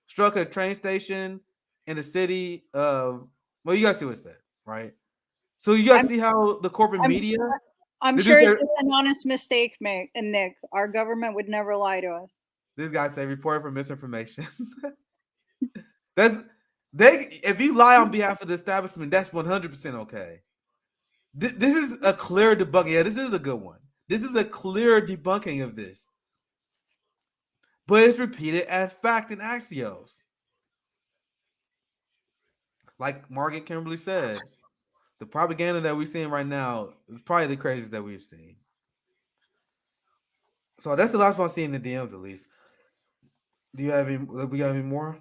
Struck a train station in the city of, well, you guys see what it said, right? So you guys see how the corporate media. I'm sure it's just an honest mistake, Nick. Our government would never lie to us. This guy said reported for misinformation. If you lie on behalf of the establishment, that's 100% okay. This is a clear debunking. Yeah, this is a good one. This is a clear debunking of this. But it's repeated as fact in Axios. Like Margaret Kimberly said, the propaganda that we're seeing right now is probably the craziest that we've seen. So that's the last one I'm seeing in the DMs, at least. We got any more?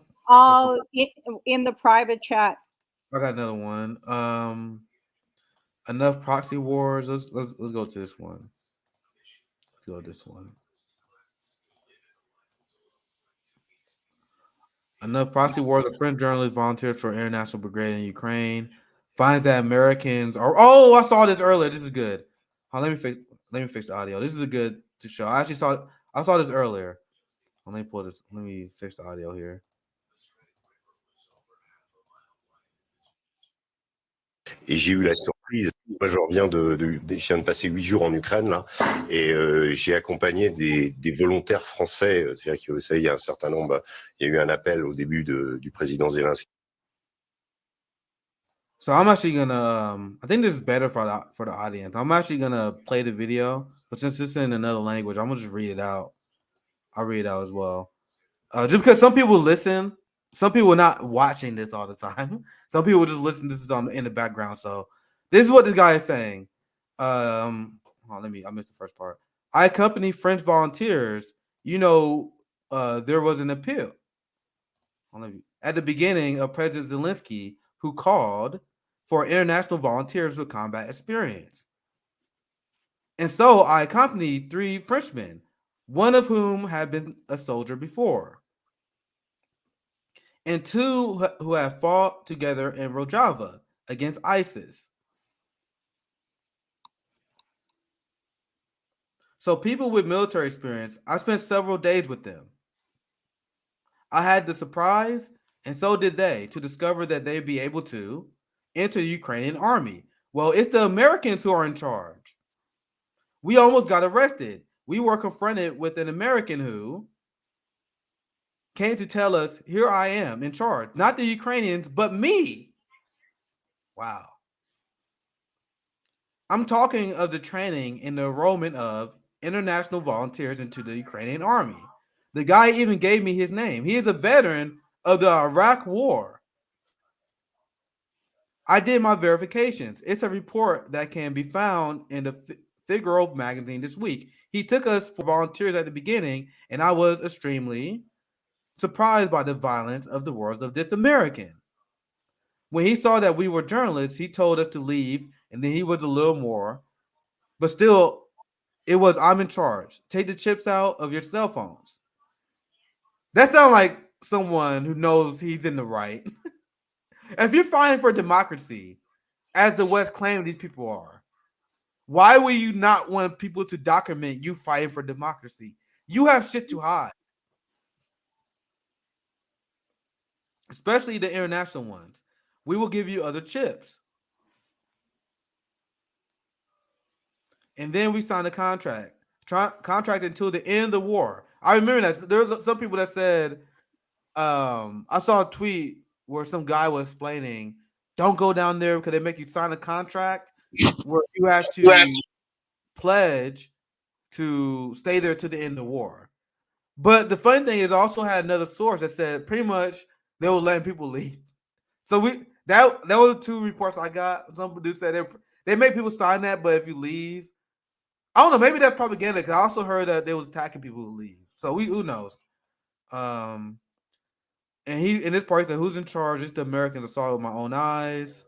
In the private chat. I got another one. Enough proxy wars. Let's go to this one. Let's go to this one. Enough proxy wars. A French journalist volunteers for International Brigade in Ukraine. Finds that Americans are. Oh, I saw this earlier. This is good. Let me fix the audio. This is good to show. I saw this earlier. Let me pull this. Let me fix the audio here. Et j'ai eu la surprise, moi je reviens je viens de passer 8 jours en Ukraine là, et j'ai accompagné des volontaires français, c'est-à-dire que vous savez, il y a un certain nombre, il y a eu un appel au début du président Zelensky. So I'm actually gonna, I think this is better for the audience. I'm actually gonna play the video, but since it's in another language, I'm gonna just read it out. I'll read it out as well. Just because some people listen, some people are not watching this all the time. Some people just listen to this in the background. So this is what this guy is saying. I missed the first part. I accompany French volunteers. There was an appeal. at the beginning of President Zelensky, who called for international volunteers with combat experience. And so I accompanied 3 Frenchmen, one of whom had been a soldier before, and 2 who had fought together in Rojava against ISIS. So people with military experience, I spent several days with them. I had the surprise, and so did they, to discover that they'd be able to enter the Ukrainian army. Well, it's the Americans who are in charge. We almost got arrested. We were confronted with an American who came to tell us, here I am in charge. Not the Ukrainians, but me. Wow. I'm talking of the training and the enrollment of international volunteers into the Ukrainian army. The guy even gave me his name. He is a veteran of the Iraq War. I did my verifications. It's a report that can be found in the Figaro magazine this week. He took us for volunteers at the beginning, and I was extremely surprised by the violence of the words of this American. When he saw that we were journalists, he told us to leave, and then he was a little more. But still, it was, I'm in charge. Take the chips out of your cell phones. That sounds like someone who knows he's in the right. If you're fighting for democracy, as the West claims these people are, why would you not want people to document you fighting for democracy? You have shit to hide. Especially the international ones. We will give you other chips. And then we signed a contract. Contract until the end of the war. I remember that there were some people that said, I saw a tweet where some guy was explaining, don't go down there because they make you sign a contract where you have to pledge to stay there to the end of the war. But the funny thing is, I also had another source that said pretty much they were letting people leave. So that were the 2 reports I got. Some producer said they made people sign that, but if you leave, I don't know, maybe that's propaganda, because I also heard that they was attacking people who leave. So who knows? And he in this part said, who's in charge? It's the Americans. I saw it with my own eyes.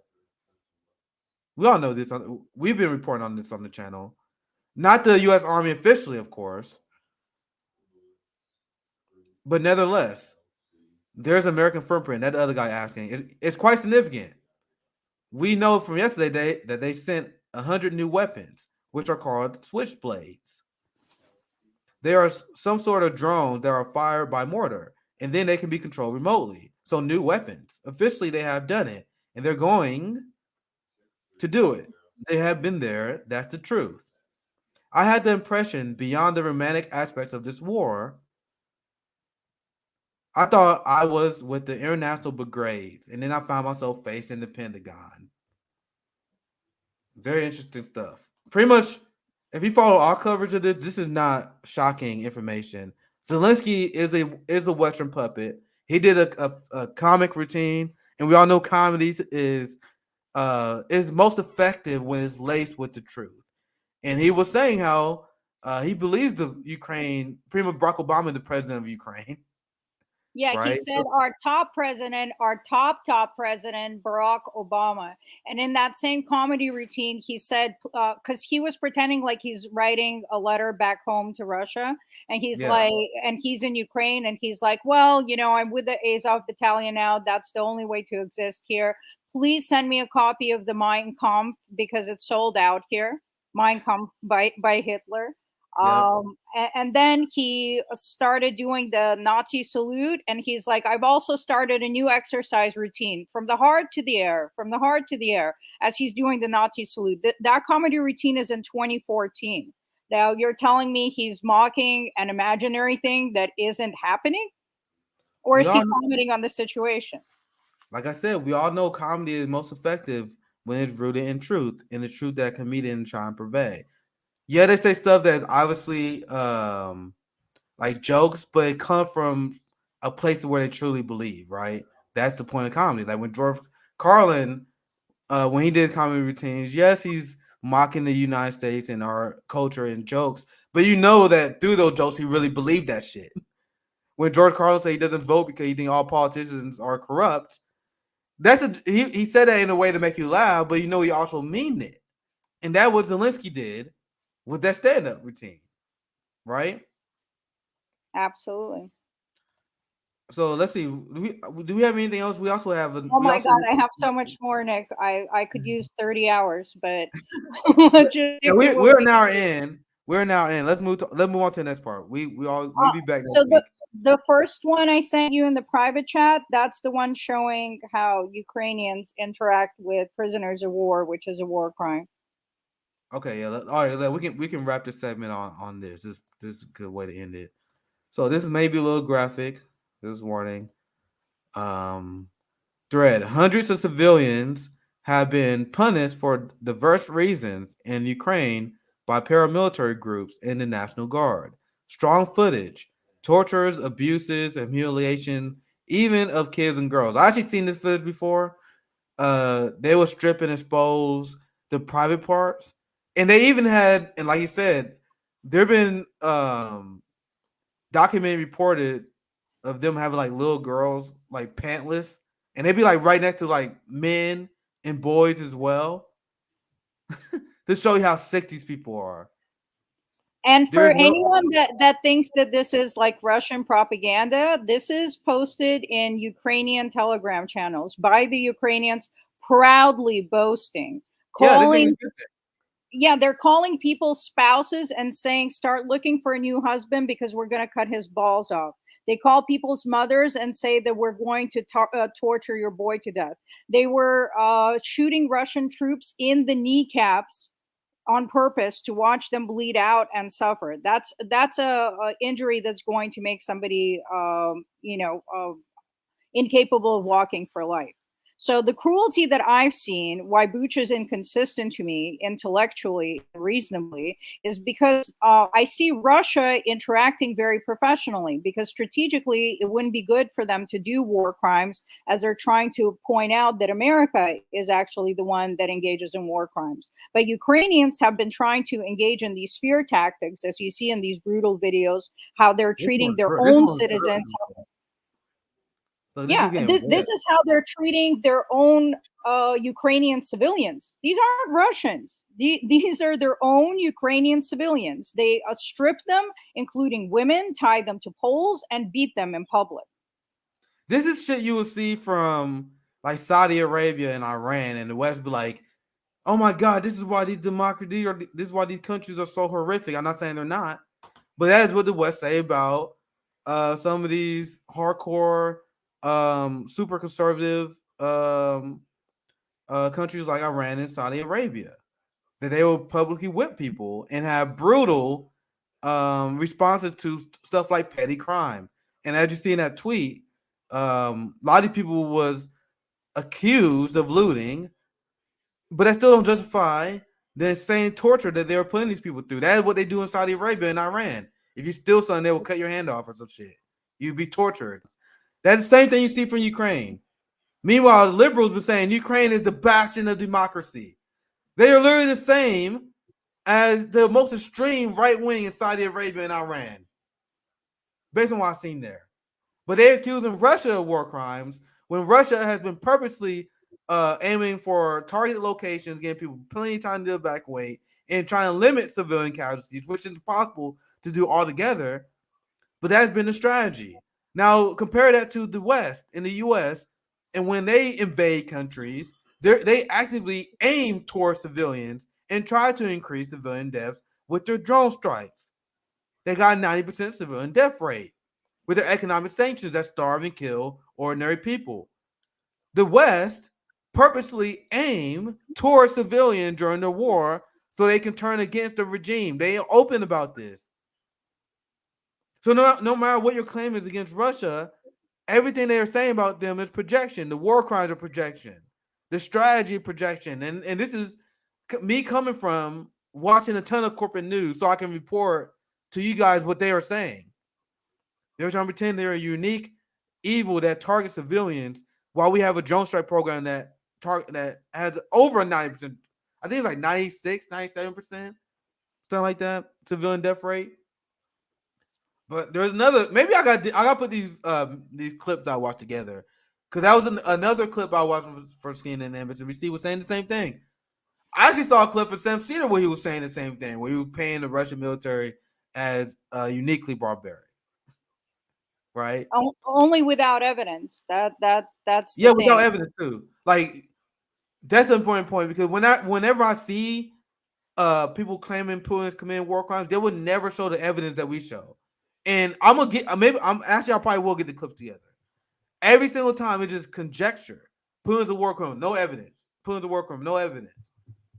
We all know this. We've been reporting on this on the channel. Not the U.S. Army officially, of course. But nevertheless, there's American footprint. That the other guy asking. It's quite significant. We know from yesterday that they sent 100 new weapons, which are called switchblades. They are some sort of drones that are fired by mortar, and then they can be controlled remotely. So new weapons. Officially, they have done it, and they're going to do it. They have been there. That's the truth. I had the impression, beyond the romantic aspects of this war, I thought I was with the international brigades, and then I found myself facing the Pentagon. Very interesting stuff. Pretty much, if you follow our coverage of this is not shocking information. Zelensky is a Western puppet. He did a comic routine, and we all know comedies is most effective when it's laced with the truth. And he was saying how he believes the Ukraine, pretty much Barack Obama, the president of Ukraine. Yeah, right? He said our top president, top president, Barack Obama. And in that same comedy routine, he said, because he was pretending like he's writing a letter back home to Russia. And he's like, and he's in Ukraine. And he's like, well, I'm with the Azov battalion now. That's the only way to exist here. Please send me a copy of the Mein Kampf because it's sold out here. Mein Kampf by Hitler. And then he started doing the Nazi salute, and he's like, I've also started a new exercise routine, from the heart to the air, as he's doing the Nazi salute. That comedy routine is in 2014. Now you're telling me he's mocking an imaginary thing that isn't happening? Or is he commenting on the situation? Like I said, we all know comedy is most effective when it's rooted in truth, and the truth that comedians try and purvey. Yeah, they say stuff that's obviously like jokes, but it comes from a place where they truly believe, right? That's the point of comedy. Like when George Carlin, when he did comedy routines, yes, he's mocking the United States and our culture and jokes, but you know that through those jokes, he really believed that shit. when George Carlin said he doesn't vote because he thinks all politicians are corrupt. He said that in a way to make you laugh, but he also mean it. And that's what Zelensky did with that stand-up routine, right? Absolutely. So let's see. Do we have anything else? We also have. Oh my God, I have so much more, Nick. I could use 30 hours, but we're an hour in. We're now in. Let's move on to the next part. We'll be back next week. The first one I sent you in the private chat, that's the one showing how Ukrainians interact with prisoners of war, which is a war crime. Okay, yeah. All right, we can wrap this segment on this. This is a good way to end it. So this is maybe a little graphic. This warning. Thread: hundreds of civilians have been punished for diverse reasons in Ukraine by paramilitary groups and the National Guard. Strong footage, tortures, abuses, and humiliation, even of kids and girls. I actually seen this footage before. They were strip and expose the private parts, and they even had, and like you said, there've been documented reported of them having like little girls like pantless, and they'd be like right next to like men and boys as well, to show you how sick these people are. And for anyone that thinks that this is like Russian propaganda, this is posted in Ukrainian Telegram channels by the Ukrainians, proudly boasting, calling. Yeah, they're calling people spouses and saying, start looking for a new husband because we're going to cut his balls off. They call people's mothers and say that we're going to torture your boy to death. They were shooting Russian troops in the kneecaps on purpose to watch them bleed out and suffer. That's a injury that's going to make somebody, incapable of walking for life. So the cruelty that I've seen, why Bucha is inconsistent to me intellectually and reasonably, is because I see Russia interacting very professionally, because strategically it wouldn't be good for them to do war crimes, as they're trying to point out that America is actually the one that engages in war crimes. But Ukrainians have been trying to engage in these fear tactics, as you see in these brutal videos, how they're treating their own citizens. Yeah, this is how they're treating their own Ukrainian civilians. These aren't Russians. These are their own Ukrainian civilians. They strip them, including women, tie them to poles, and beat them in public. This is shit you will see from like Saudi Arabia and Iran, and the West be like, oh my God, this is why these democracies, or this is why these countries are so horrific. I'm not saying they're not, but that is what the West say about some of these hardcore, super conservative countries like Iran and Saudi Arabia, that they will publicly whip people and have brutal responses to stuff like petty crime. And as you see in that tweet, a lot of people was accused of looting, but that still don't justify the insane torture that they were putting these people through. That is what they do in Saudi Arabia and Iran. If you steal something, they will cut your hand off or some shit. You'd be tortured. That's the same thing you see from Ukraine. Meanwhile, the liberals been saying Ukraine is the bastion of democracy. They are literally the same as the most extreme right wing in Saudi Arabia and Iran, based on what I've seen there. But they're accusing Russia of war crimes when Russia has been purposely aiming for targeted locations, getting people plenty of time to evacuate, and trying to limit civilian casualties, which is impossible to do altogether. But that's been the strategy. Now, compare that to the West in the U.S., and when they invade countries, they actively aim towards civilians and try to increase civilian deaths with their drone strikes. They got a 90% civilian death rate with their economic sanctions that starve and kill ordinary people. The West purposely aim towards civilians during the war so they can turn against the regime. They are open about this. So no matter what your claim is against Russia, everything they are saying about them is projection. The war crimes are projection. The strategy projection. And this is me coming from watching a ton of corporate news so I can report to you guys what they are saying. They're trying to pretend they're a unique evil that targets civilians while we have a drone strike program that has over 90%. I think it's like 96, 97%, something like that, civilian death rate. But there's another. Maybe I got to put these clips I watched together, because that was another clip I watched for CNN. And MSNBC was saying the same thing. I actually saw a clip from Sam Cedar where he was saying the same thing, where he was paying the Russian military as uniquely barbaric, right? Only without evidence. That's the Yeah, without thing. evidence too. Like, that's an important point, because whenever I see people claiming Putin's committing war crimes, they would never show the evidence that we show. And I'm gonna get I probably will get the clips together. Every single time it's just conjecture. Putin's a war criminal, no evidence. Putin's a war criminal, no evidence.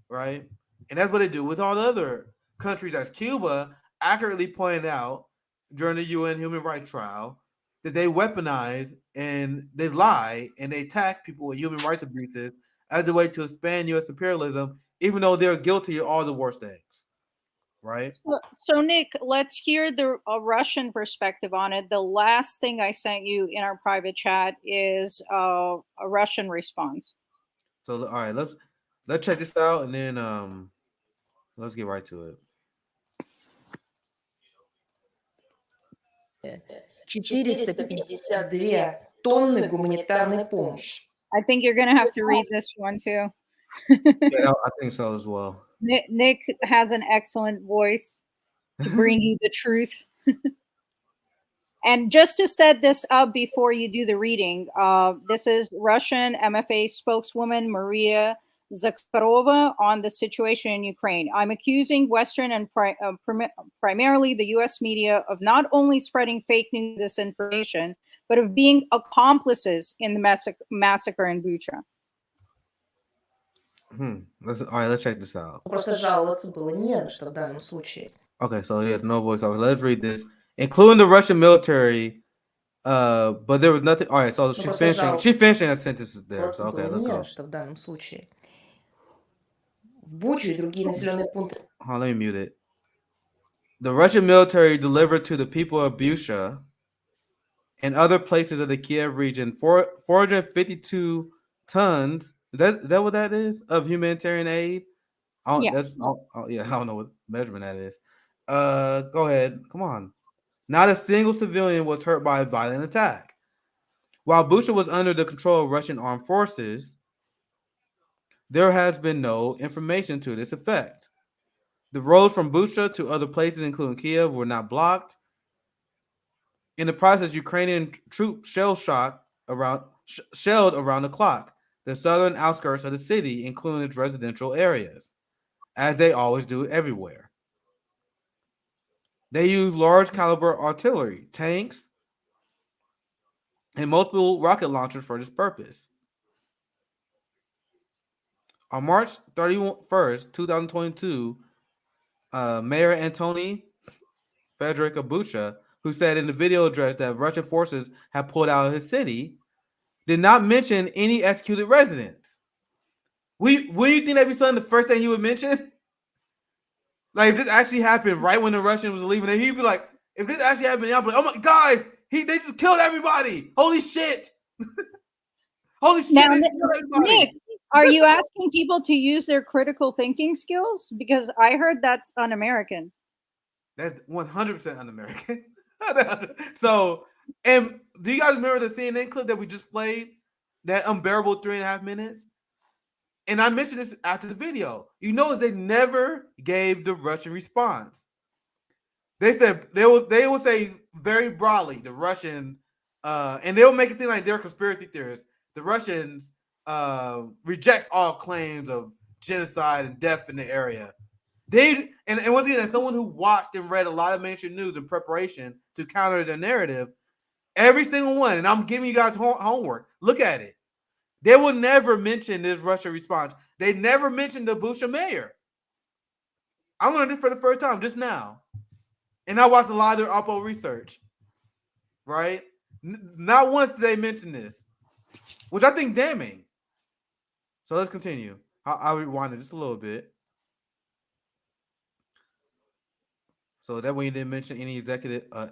Right? And that's what they do with all the other countries, as Cuba accurately pointed out during the UN human rights trial, that they weaponize and they lie and they attack people with human rights abuses as a way to expand U.S. imperialism, even though they're guilty of all the worst things. Right? So Nick, let's hear the Russian perspective on it. The last thing I sent you in our private chat is a Russian response. So all right, let's check this out, and then let's get right to it. 452 тонны гуманитарной помощи. I think you're going to have to read this one too. Yeah, I think so as well. Nick has an excellent voice to bring you the truth. And just to set this up before you do the reading, this is Russian MFA spokeswoman Maria Zakharova on the situation in Ukraine. I'm accusing Western and primarily the U.S. media of not only spreading fake news, disinformation, but of being accomplices in the massacre in Bucha. Let's check this out. Просто жаловаться было не на что в данном случае. Okay, so yeah, no voiceover. Let's read this, including the Russian military. But there was nothing. All right, so she's finishing her sentences there. So okay, let's go. Что в данном случае. В Бучу и другие населенные пункты. Hold on, let me mute it. The Russian military delivered to the people of Bucha and other places of the Kiev region 452 tons. Is that what that is of humanitarian aid? I don't know what measurement that is. Go ahead. Come on. Not a single civilian was hurt by a violent attack. While Bucha was under the control of Russian armed forces, there has been no information to this effect. The roads from Bucha to other places, including Kiev, were not blocked. In the process, Ukrainian troops shelled around the clock the southern outskirts of the city, including its residential areas, as they always do everywhere. They use large caliber artillery, tanks, and multiple rocket launchers for this purpose. On March 31st, 2022, Mayor Antony Frederick of Bucha, who said in the video address that Russian forces have pulled out of his city, did not mention any executed residents. Wouldn't you think that'd be something the first thing he would mention? Like, if this actually happened right when the Russians was leaving, and he'd be like, if this actually happened, I'd be like, oh my guys, they just killed everybody. Holy shit. Holy shit. Now, Nick, are you asking people to use their critical thinking skills? Because I heard that's un-American. That's 100% un-American. So, and do you guys remember the CNN clip that we just played? That unbearable 3.5 minutes? And I mentioned this after the video. You notice they never gave the Russian response. They said they will say very broadly the Russian, and they'll make it seem like they're conspiracy theorists. The Russians reject all claims of genocide and death in the area. And once again, as someone who watched and read a lot of mainstream news in preparation to counter the narrative, every single one, and I'm giving you guys homework. Look at it. They will never mention this Russian response. They never mentioned the Bucha mayor. I learned this for the first time just now. And I watched a lot of their Oppo research. Right? Not once did they mention this, which I think damning. So let's continue. I'll rewind it just a little bit. So that way you didn't mention any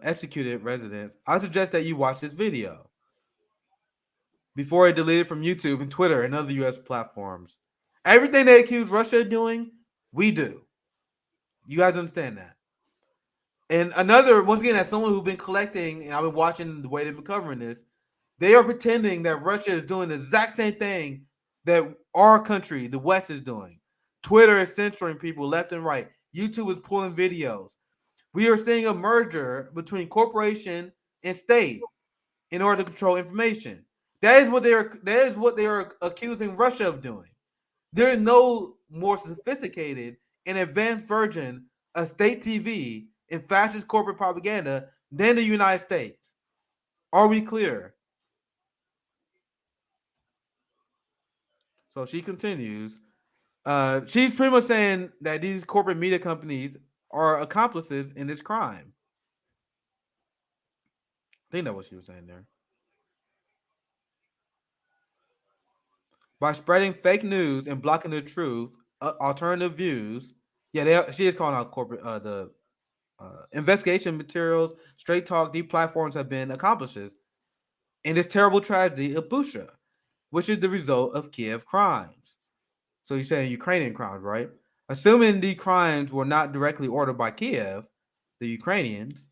executed residents. I suggest that you watch this video before it deleted from YouTube and Twitter and other U.S. platforms. Everything they accuse Russia of doing, we do. You guys understand that? And another, once again, as someone who's been collecting and I've been watching the way they've been covering this, they are pretending that Russia is doing the exact same thing that our country, the West, is doing. Twitter is censoring people left and right. YouTube is pulling videos. We are seeing a merger between corporation and state in order to control information. That is what they are accusing Russia of doing. There is no more sophisticated and advanced version of state TV and fascist corporate propaganda than the United States. Are we clear? So she continues. She's pretty much saying that these corporate media companies are accomplices in this crime. I think that's what she was saying there. By spreading fake news and blocking the truth, alternative views. Yeah, she is calling out corporate the investigation materials, straight talk, deep platforms have been accomplices in this terrible tragedy of Bucha, which is the result of Kiev crimes. So you're saying Ukrainian crimes, right? Assuming the crimes were not directly ordered by Kiev, the Ukrainians,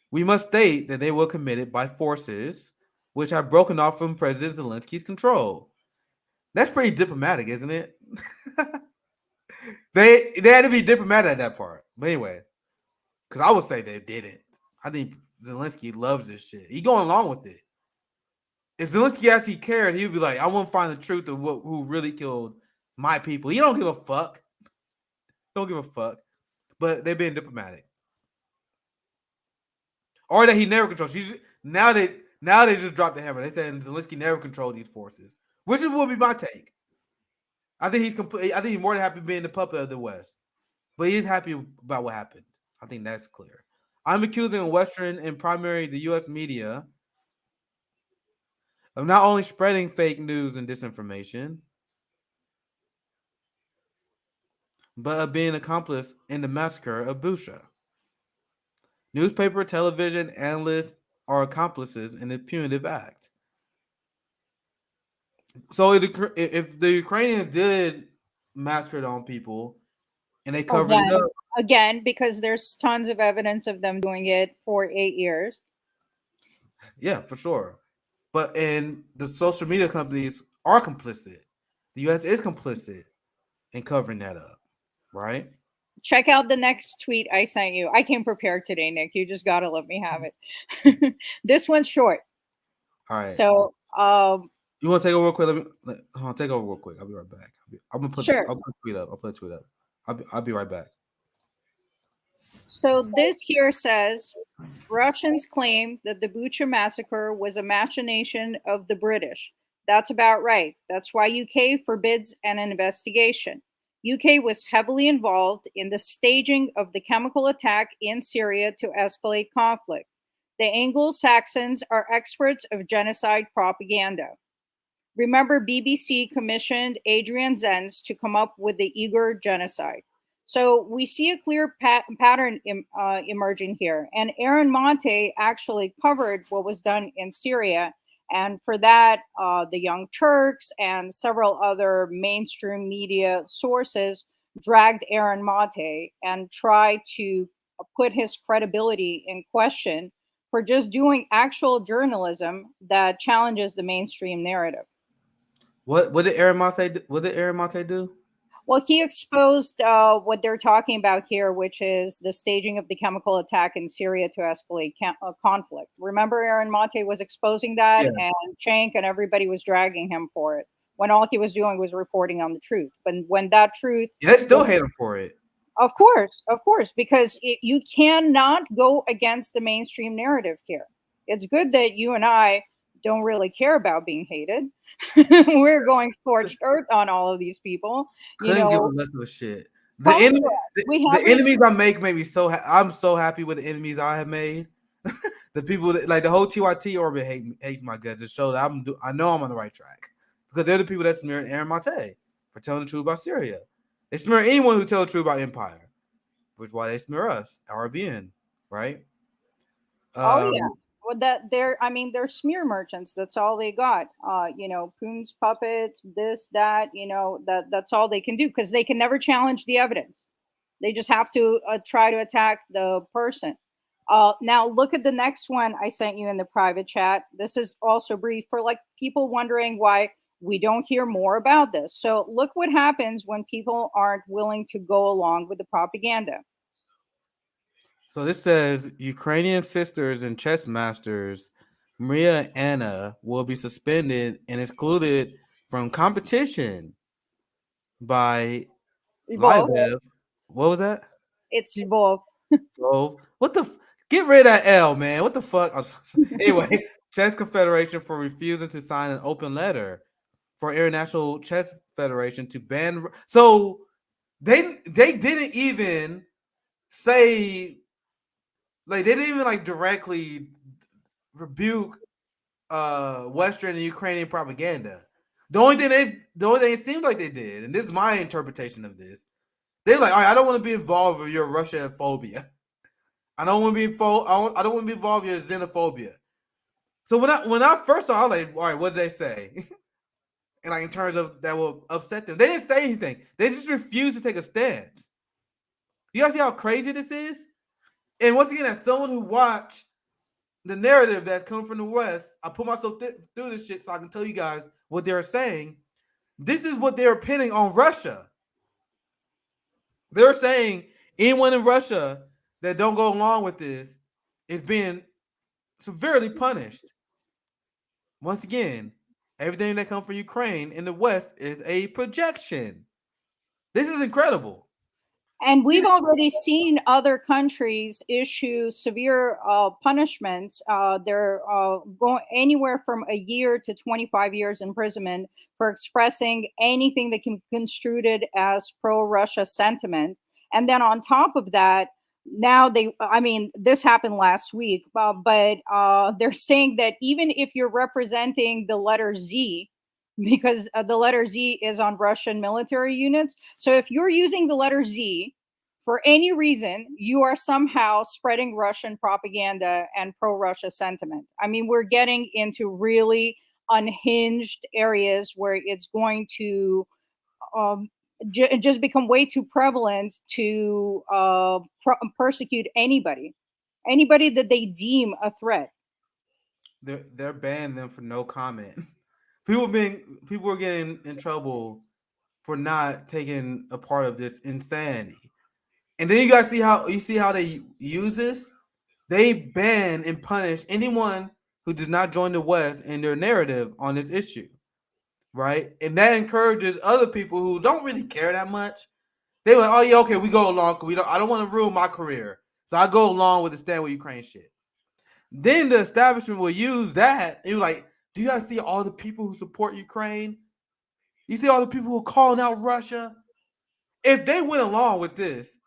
we must state that they were committed by forces which have broken off from President Zelensky's control. That's pretty diplomatic, isn't it? They had to be diplomatic at that part. But anyway, because I would say they didn't. I think Zelensky loves this shit. He going along with it. If Zelensky actually cared, he would be like, I want to find the truth of who really killed my people. He don't give a fuck. Don't give a fuck. But they're being diplomatic. Or that he never controls. Now they just dropped the hammer. They said Zelensky never controlled these forces, which would be my take. I think he's more than happy being the puppet of the West, but he's happy about what happened. I think that's clear. I'm accusing Western and primarily the U.S. media of not only spreading fake news and disinformation, but of being accomplice in the massacre of Bucha. Newspaper, television, analysts are accomplices in the punitive act. So if the Ukrainians did massacre their own people and they covered it up. Again, because there's tons of evidence of them doing it for 8 years. Yeah, for sure. But the social media companies are complicit. The U.S. is complicit in covering that up, right? Check out the next tweet I sent you. I came prepared today, Nick. You just got to let me have it. This one's short. All right. So, you want to take over real quick? Hold on, take over real quick. I'll be right back. I'm gonna put. Sure. I'll put a tweet up. I'll be right back. So this here says Russians claim that the Bucha massacre was a machination of the British. That's about right. That's why UK forbids an investigation. UK was heavily involved in the staging of the chemical attack in Syria to escalate conflict. The Anglo-Saxons are experts of genocide propaganda. Remember, BBC commissioned Adrian Zenz to come up with the Uyghur genocide. So we see a clear pattern emerging here. And Aaron Monte actually covered what was done in Syria. And for that, the Young Turks and several other mainstream media sources dragged Aaron Monte and tried to put his credibility in question for just doing actual journalism that challenges the mainstream narrative. What did Aaron Monte do? Well, he exposed what they're talking about here, which is the staging of the chemical attack in Syria to escalate conflict. Remember, Aaron Monte was exposing that, and Cenk and everybody was dragging him for it, when all he was doing was reporting on the truth. But when that truth... they still hate him for it. Of course, because you cannot go against the mainstream narrative here. It's good that you and I don't really care about being hated. We're going scorched earth on all of these people. Couldn't give a less of a shit. The enemies I make me so I'm so happy with the enemies I have made. The people that, like the whole TYT orbit hates my guts. It shows that I know I'm on the right track because they're the people that smeared Aaron Monte for telling the truth about Syria. They smear anyone who tells the truth about Empire, which is why they smear us, RBN, right? Oh yeah. Well, they're smear merchants. That's all they got. Putin's puppets, this, that. That's all they can do because they can never challenge the evidence. They just have to try to attack the person. Now look at the next one I sent you in the private chat. This is also brief for like people wondering why we don't hear more about this. So look what happens when people aren't willing to go along with the propaganda. So this says Ukrainian sisters and chess masters Maria and Anna will be suspended and excluded from competition by Lvov. Libev. What was that? It's Lvov. Lvov. What the? Get rid of that L, man. What the fuck? Anyway, Chess Confederation for refusing to sign an open letter for International Chess Federation to ban. So they didn't even say, like, they didn't even like directly rebuke Western and Ukrainian propaganda. The only thing it seemed like they did, and this is my interpretation of this, they're like, all right, I don't want to be involved with your Russia phobia. I don't want to be I don't want to be involved with your xenophobia. So when I first saw, I was like, all right, what did they say? And like in terms of that will upset them, they didn't say anything. They just refused to take a stance. You guys see how crazy this is? And once again, as someone who watched the narrative that comes from the West, I put myself through this shit so I can tell you guys what they're saying. This is what they're pinning on Russia. They're saying anyone in Russia that don't go along with this is being severely punished. Once again, everything that comes from Ukraine in the West is a projection. This is incredible. And we've already seen other countries issue severe punishments. They're going anywhere from a year to 25 years imprisonment for expressing anything that can be construed as pro-Russia sentiment. And then on top of that, now this happened last week, but they're saying that even if you're representing the letter Z, because the letter Z is on Russian military units. So if you're using the letter Z for any reason, you are somehow spreading Russian propaganda and pro-Russia sentiment. I mean, we're getting into really unhinged areas where it's going to just become way too prevalent to persecute anybody that they deem a threat. They're banning them for no comment. People were getting in trouble for not taking a part of this insanity. And then you guys see how they use this? They ban and punish anyone who does not join the West in their narrative on this issue. Right? And that encourages other people who don't really care that much. They were like, oh yeah, okay, we go along because I don't want to ruin my career. So I go along with the Stand With Ukraine shit. Then the establishment will use that. And you're like, do you guys see all the people who support Ukraine? You see all the people who are calling out Russia? If they went along with this,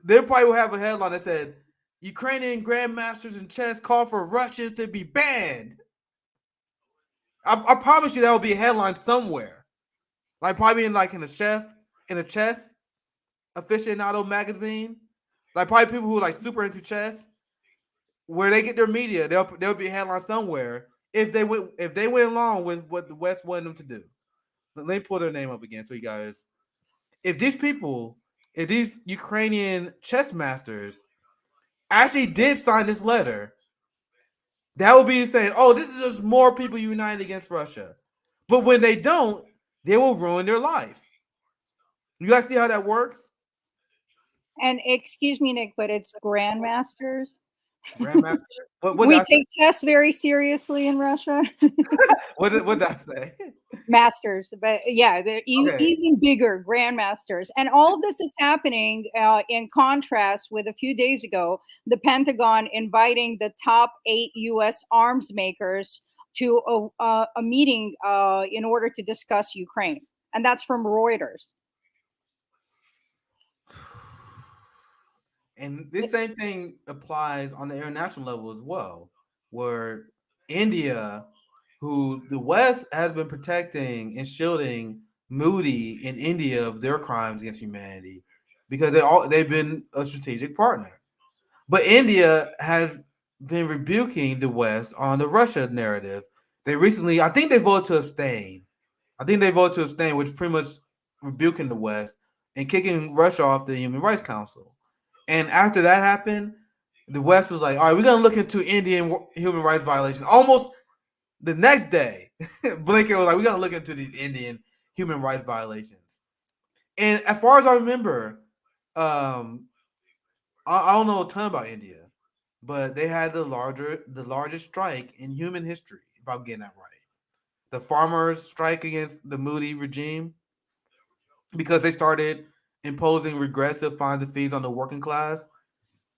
they probably will have a headline that said, Ukrainian grandmasters in chess call for Russians to be banned. I promise you that will be a headline somewhere. Like probably in a chess aficionado magazine. Like probably people who are like super into chess. Where they get their media, there'll be a headline somewhere if they went along with what the West wanted them to do. Let me pull their name up again so you guys. If these Ukrainian chess masters actually did sign this letter, that would be saying, oh, this is just more people united against Russia. But when they don't, they will ruin their life. You guys see how that works? And excuse me, Nick, but it's grandmasters. Grandmaster? What we take chess very seriously in Russia. What did I say? Masters, but yeah, they're even bigger, grandmasters. And all of this is happening in contrast with a few days ago, the Pentagon inviting the top 8 U.S. arms makers to a meeting in order to discuss Ukraine. And that's from Reuters. And this same thing applies on the international level as well, where India, who the West has been protecting and shielding Moody in India of their crimes against humanity, because they've been a strategic partner. But India has been rebuking the West on the Russia narrative. They recently, I think they voted to abstain. Which pretty much rebuking the West and kicking Russia off the Human Rights Council. And after that happened, the West was like, all right, we're going to look into Indian human rights violations. Almost the next day, Blinken was like, we're going to look into these Indian human rights violations. And as far as I remember, I don't know a ton about India, but they had the largest strike in human history, if I'm getting that right. The farmers' strike against the Modi regime because they started imposing regressive fines and fees on the working class.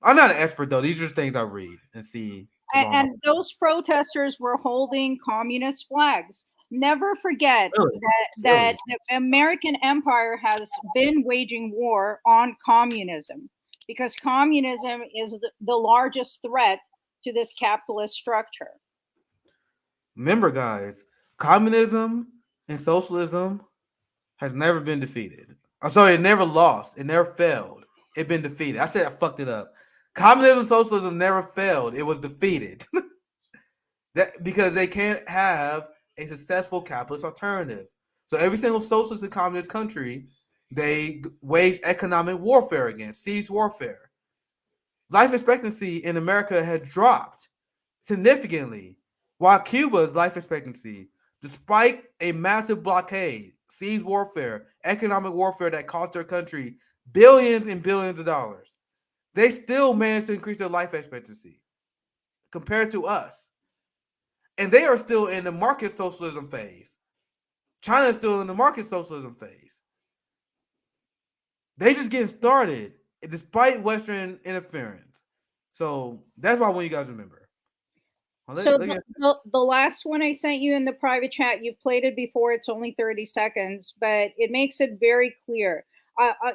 I'm not an expert though. These are just things I read and see. And those protesters were holding communist flags. Never forget Really? that the American empire has been waging war on communism because communism is the largest threat to this capitalist structure. Remember, guys, communism and socialism has never been defeated. I'm sorry, it never lost. It never failed. It been defeated. I said I fucked it up. Communism and socialism never failed. It was defeated. That because they can't have a successful capitalist alternative. So every single socialist and communist country, they wage economic warfare against, siege warfare. Life expectancy in America had dropped significantly, while Cuba's life expectancy, despite a massive blockade, siege warfare, economic warfare that cost their country billions and billions of dollars, they still managed to increase their life expectancy compared to us. And they are still in the market socialism phase. China is still in the market socialism phase. They just getting started despite Western interference. So that's why I want you guys to remember. So the last one I sent you in the private chat, you've played it before. It's only 30 seconds, but it makes it very clear.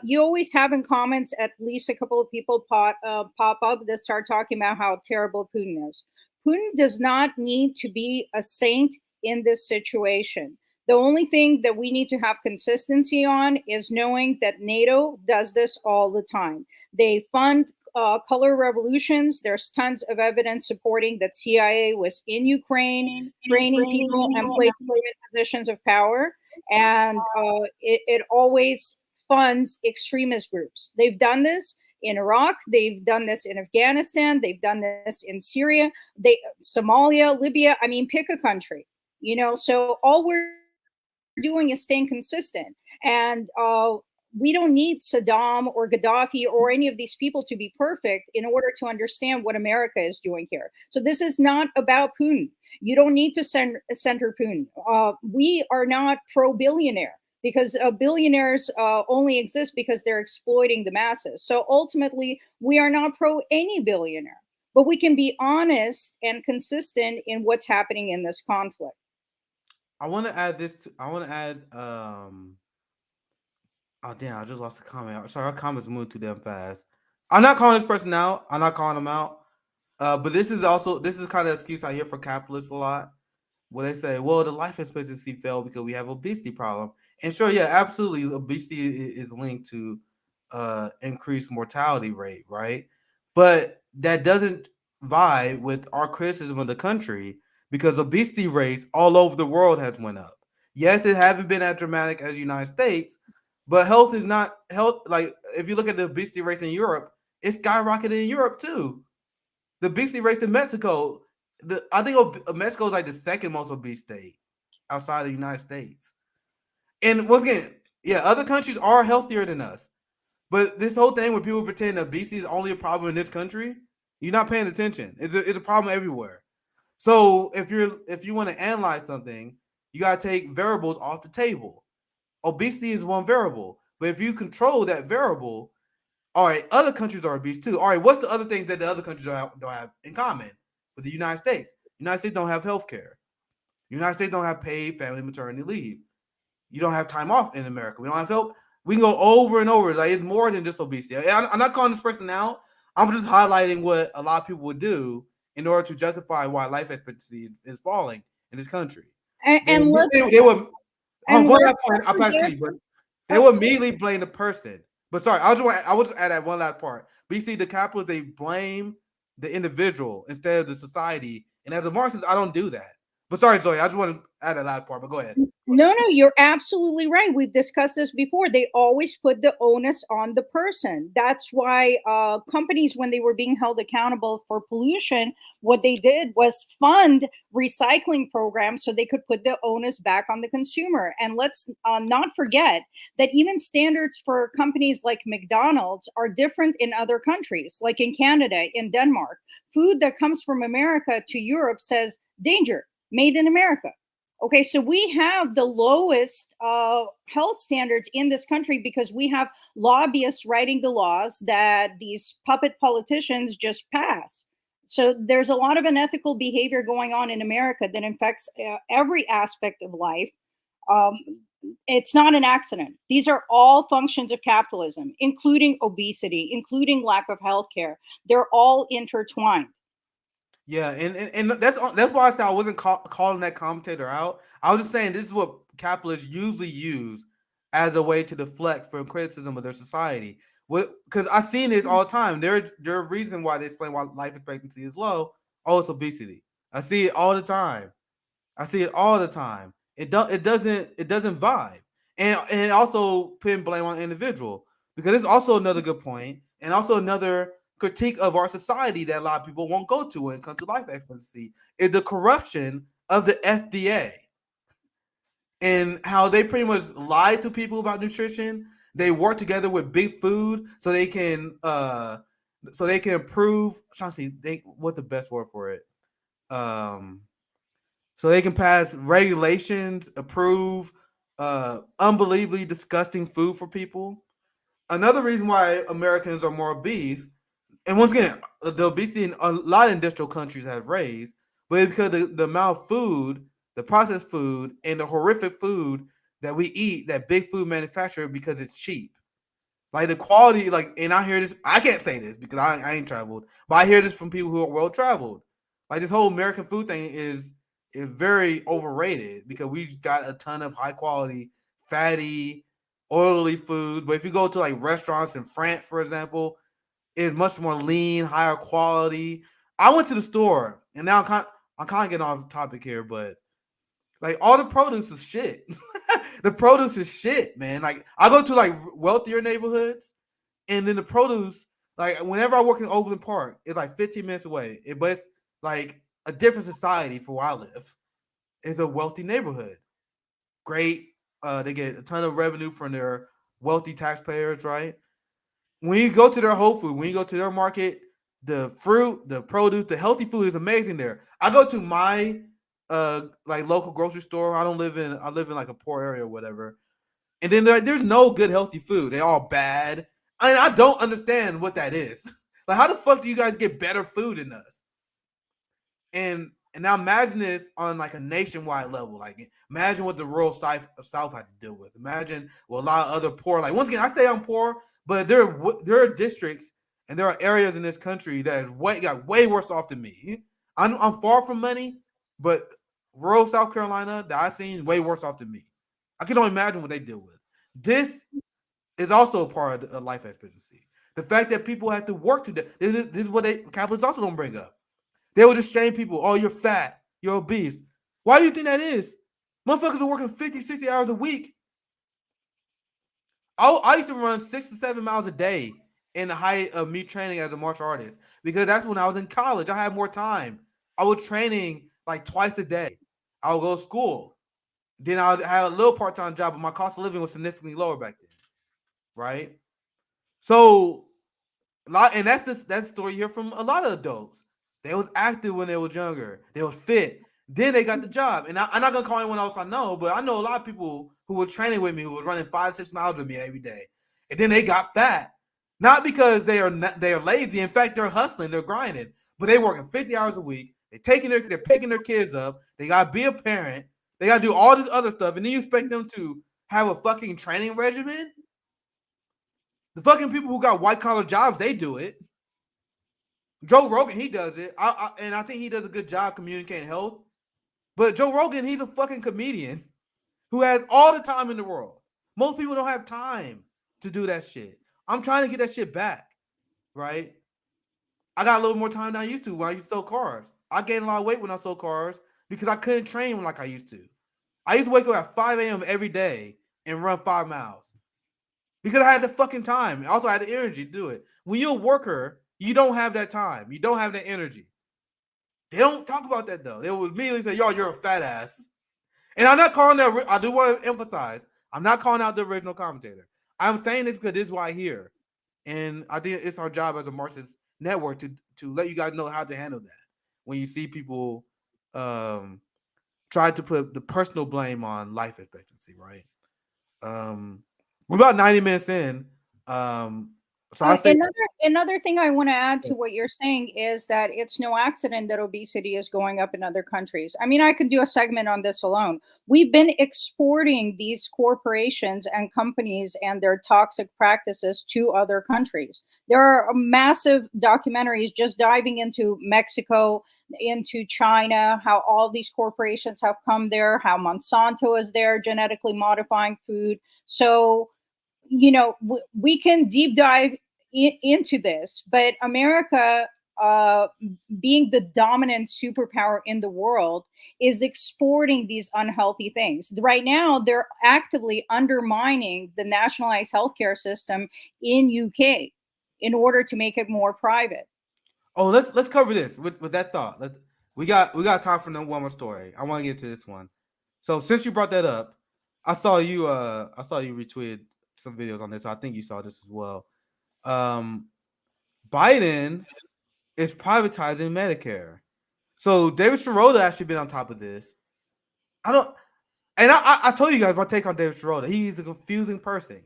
You always have in comments at least a couple of people pop up that start talking about how terrible Putin is. Putin does not need to be a saint in this situation. The only thing that we need to have consistency on is knowing that NATO does this all the time. They fund color revolutions. There's tons of evidence supporting that CIA was in Ukraine, training people and placing them in positions of power. And it always funds extremist groups. They've done this in Iraq. They've done this in Afghanistan. They've done this in Syria, Somalia, Libya. I mean, pick a country, so all we're doing is staying consistent. And we don't need Saddam or Gaddafi or any of these people to be perfect in order to understand what America is doing here. So this is not about Putin. You don't need to center Putin. We are not pro-billionaire because billionaires only exist because they're exploiting the masses. So ultimately, we are not pro any billionaire, but we can be honest and consistent in what's happening in this conflict. I want to add this. I want to add. Oh damn! I just lost a comment. Sorry, our comments moved too damn fast. I'm not calling this person out. I'm not calling them out. But this is kind of excuse I hear for capitalists a lot, where they say, "Well, the life expectancy fell because we have obesity problem." And sure, yeah, absolutely, obesity is linked to increased mortality rate, right? But that doesn't vibe with our criticism of the country because obesity rates all over the world has went up. Yes, it hasn't been as dramatic as the United States, but health is not health. Like if you look at the obesity rates in Europe, it's skyrocketed in Europe too. The obesity rates in Mexico, I think Mexico is like the second most obese state outside of the United States. And once again, yeah, other countries are healthier than us. But this whole thing where people pretend obesity is only a problem in this country, you're not paying attention. It's a problem everywhere. So if you want to analyze something, you gotta take variables off the table. Obesity is one variable, but if you control that variable, all right, other countries are obese too. All right, what's the other things that the other countries don't have in common with the United States? The United States don't have health care. The United States don't have paid family maternity leave. You don't have time off in America. We don't have help. We can go over and over. Like it's more than just obesity. I'm not calling this person out. I'm just highlighting what a lot of people would do in order to justify why life expectancy is falling in this country. And they would. I'll pass to you, but they would immediately blame the person. But sorry, I will just add that one last part. But you see, the capitalists, they blame the individual instead of the society. And as a Marxist, I don't do that. But sorry, Zoe, I just want to add that last part. But go ahead. No, you're absolutely right. We've discussed this before. They always put the onus on the person. That's why companies, when they were being held accountable for pollution, what they did was fund recycling programs so they could put the onus back on the consumer. And let's not forget that even standards for companies like McDonald's are different in other countries, like in Canada, in Denmark. Food that comes from America to Europe says danger, made in America. Okay, so we have the lowest health standards in this country because we have lobbyists writing the laws that these puppet politicians just pass. So there's a lot of unethical behavior going on in America that infects every aspect of life. Um, it's not an accident. These are all functions of capitalism, including obesity, including lack of health care. They're all intertwined. Yeah, and that's why I said I wasn't calling that commentator out. I was just saying this is what capitalists usually use as a way to deflect from criticism of their society. Because I've seen this all the time. There are reasons why they explain why life expectancy is low. Oh, it's obesity. I see it all the time. It doesn't vibe, and also putting blame on the individual, because it's also another good point, and also another critique of our society that a lot of people won't go to when it comes to life expectancy is the corruption of the FDA and how they pretty much lie to people about nutrition. They work together with big food so they can improve. I'm trying to see what the best word for it. So they can pass regulations, approve unbelievably disgusting food for people. Another reason why Americans are more obese, and once again, the obesity in a lot of industrial countries have raised, but it's because the amount of food, the processed food, and the horrific food that we eat, that big food manufacturer, because it's cheap. Like the quality, and I hear this, I can't say this because I ain't traveled, but I hear this from people who are well traveled. Like this whole American food thing is very overrated because we've got a ton of high quality, fatty, oily food. But if you go to like restaurants in France, for example, it's much more lean, higher quality. I went to the store, and now I'm kind of getting off topic here, but like all the produce is shit. The produce is shit, man. Like I go to like wealthier neighborhoods, and then the produce, like whenever I work in Overland Park, it's like 15 minutes away. But it's like a different society for where I live. It's a wealthy neighborhood. Great. They get a ton of revenue from their wealthy taxpayers, right? When you go to their Whole Food, when you go to their market, the fruit, the produce, the healthy food is amazing there. I go to my like local grocery store. I live in like a poor area or whatever. And then there's no good healthy food. They're all bad. And I don't understand what that is. Like, how the fuck do you guys get better food than us? And now imagine this on like a nationwide level. Like imagine what the rural South had to deal with. Imagine what a lot of other poor, like once again, I say I'm poor, but there are districts and there are areas in this country that got way worse off than me. I'm far from money, but rural South Carolina that I've seen way worse off than me. I can only imagine what they deal with. This is also a part of life expectancy. The fact that people have to work to that. This is what capitalists also don't bring up. They will just shame people. Oh, you're fat. You're obese. Why do you think that is? Motherfuckers are working 50, 60 hours a week. I used to run 6 to 7 miles a day in the height of me training as a martial artist because that's when I was in college. I had more time. I was training like twice a day. I would go to school. Then I would have a little part-time job, but my cost of living was significantly lower back then. Right? So, and that's the story you hear from a lot of adults. They was active when they was younger. They was fit. Then they got the job. And I'm not gonna call anyone else I know, but I know a lot of people who were training with me, who was running 5-6 miles with me every day. And then they got fat. Not because they are lazy. In fact, they're hustling, they're grinding, but they working 50 hours a week. They're picking their kids up. They gotta be a parent. They gotta do all this other stuff. And then you expect them to have a fucking training regimen? The fucking people who got white collar jobs, they do it. Joe Rogan, he does it. And I think he does a good job communicating health. But Joe Rogan, he's a fucking comedian who has all the time in the world. Most people don't have time to do that shit. I'm trying to get that shit back, right? I got a little more time than I used to when I used to sell cars. I gained a lot of weight when I sold cars because I couldn't train like I used to. I used to wake up at 5 a.m. every day and run 5 miles because I had the fucking time. I also had the energy to do it. When you're a worker, you don't have that time. You don't have that energy. They don't talk about that though. They will immediately say, "Yo, you're a fat ass." And I'm not calling that. I do want to emphasize, I'm not calling out the original commentator. I'm saying it because this is why I hear, and I think it's our job as a Marxist network to let you guys know how to handle that when you see people try to put the personal blame on life expectancy, right? We're about 90 minutes in. So I say another thing I want to add to what you're saying is that it's no accident that obesity is going up in other countries. I mean, I could do a segment on this alone. We've been exporting these corporations and companies and their toxic practices to other countries. There are massive documentaries just diving into Mexico, into China, how all these corporations have come there, how Monsanto is there genetically modifying food. So, you know, we can deep dive into this, but America, being the dominant superpower in the world, is exporting these unhealthy things. Right now, they're actively undermining the nationalized healthcare system in UK in order to make it more private. Oh, let's cover this with that thought. We got time for one more story. I want to get to this one. So since you brought that up, I saw you retweeted some videos on this. So I think you saw this as well. Biden is privatizing Medicare. So David Sirota actually been on top of this. I told you guys my take on David Sirota. He's a confusing person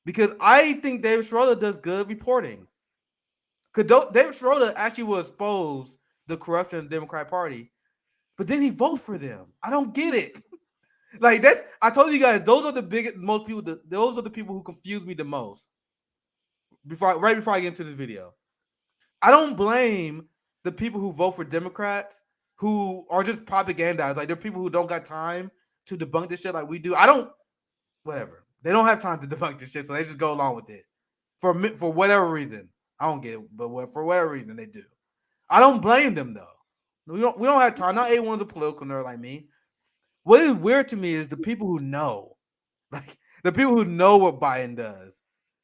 because I think David Sirota does good reporting. Because David Sirota actually will expose the corruption of the Democratic Party, but then he votes for them. I don't get it. Like I told you guys, those are the people who confuse me the most. Right before I get into this video, I don't blame the people who vote for Democrats who are just propagandized. Like, they're people who don't got time to debunk this shit like we do. Whatever. They don't have time to debunk this shit, so they just go along with it for whatever reason. I don't get it, but for whatever reason they do. I don't blame them though. We don't have time. Not everyone's a political nerd like me. What is weird to me is the people who know, like the people who know what Biden does,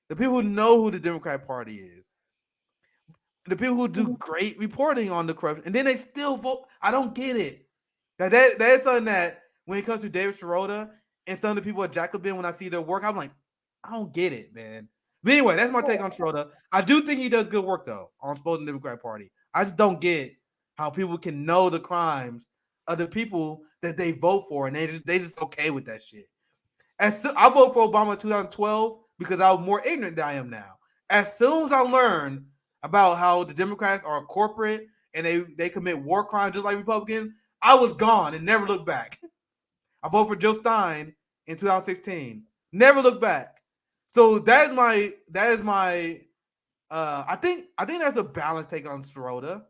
the people who know who the Democratic Party is, the people who do great reporting on the corruption, and then they still vote. I don't get it. That is something that when it comes to David Sirota and some of the people at Jacobin, when I see their work, I'm like, I don't get it, man. But anyway, that's my take on Sirota. I do think he does good work though on exposing the Democratic Party. I just don't get how people can know the crimes of the people that they vote for, and they just okay with that shit. I voted for Obama in 2012 because I was more ignorant than I am now. As soon as I learned about how the Democrats are corporate and they commit war crimes just like Republicans, I was gone and never looked back. I voted for Joe Stein in 2016. Never looked back. So that is my I think that's a balanced take on Sirota.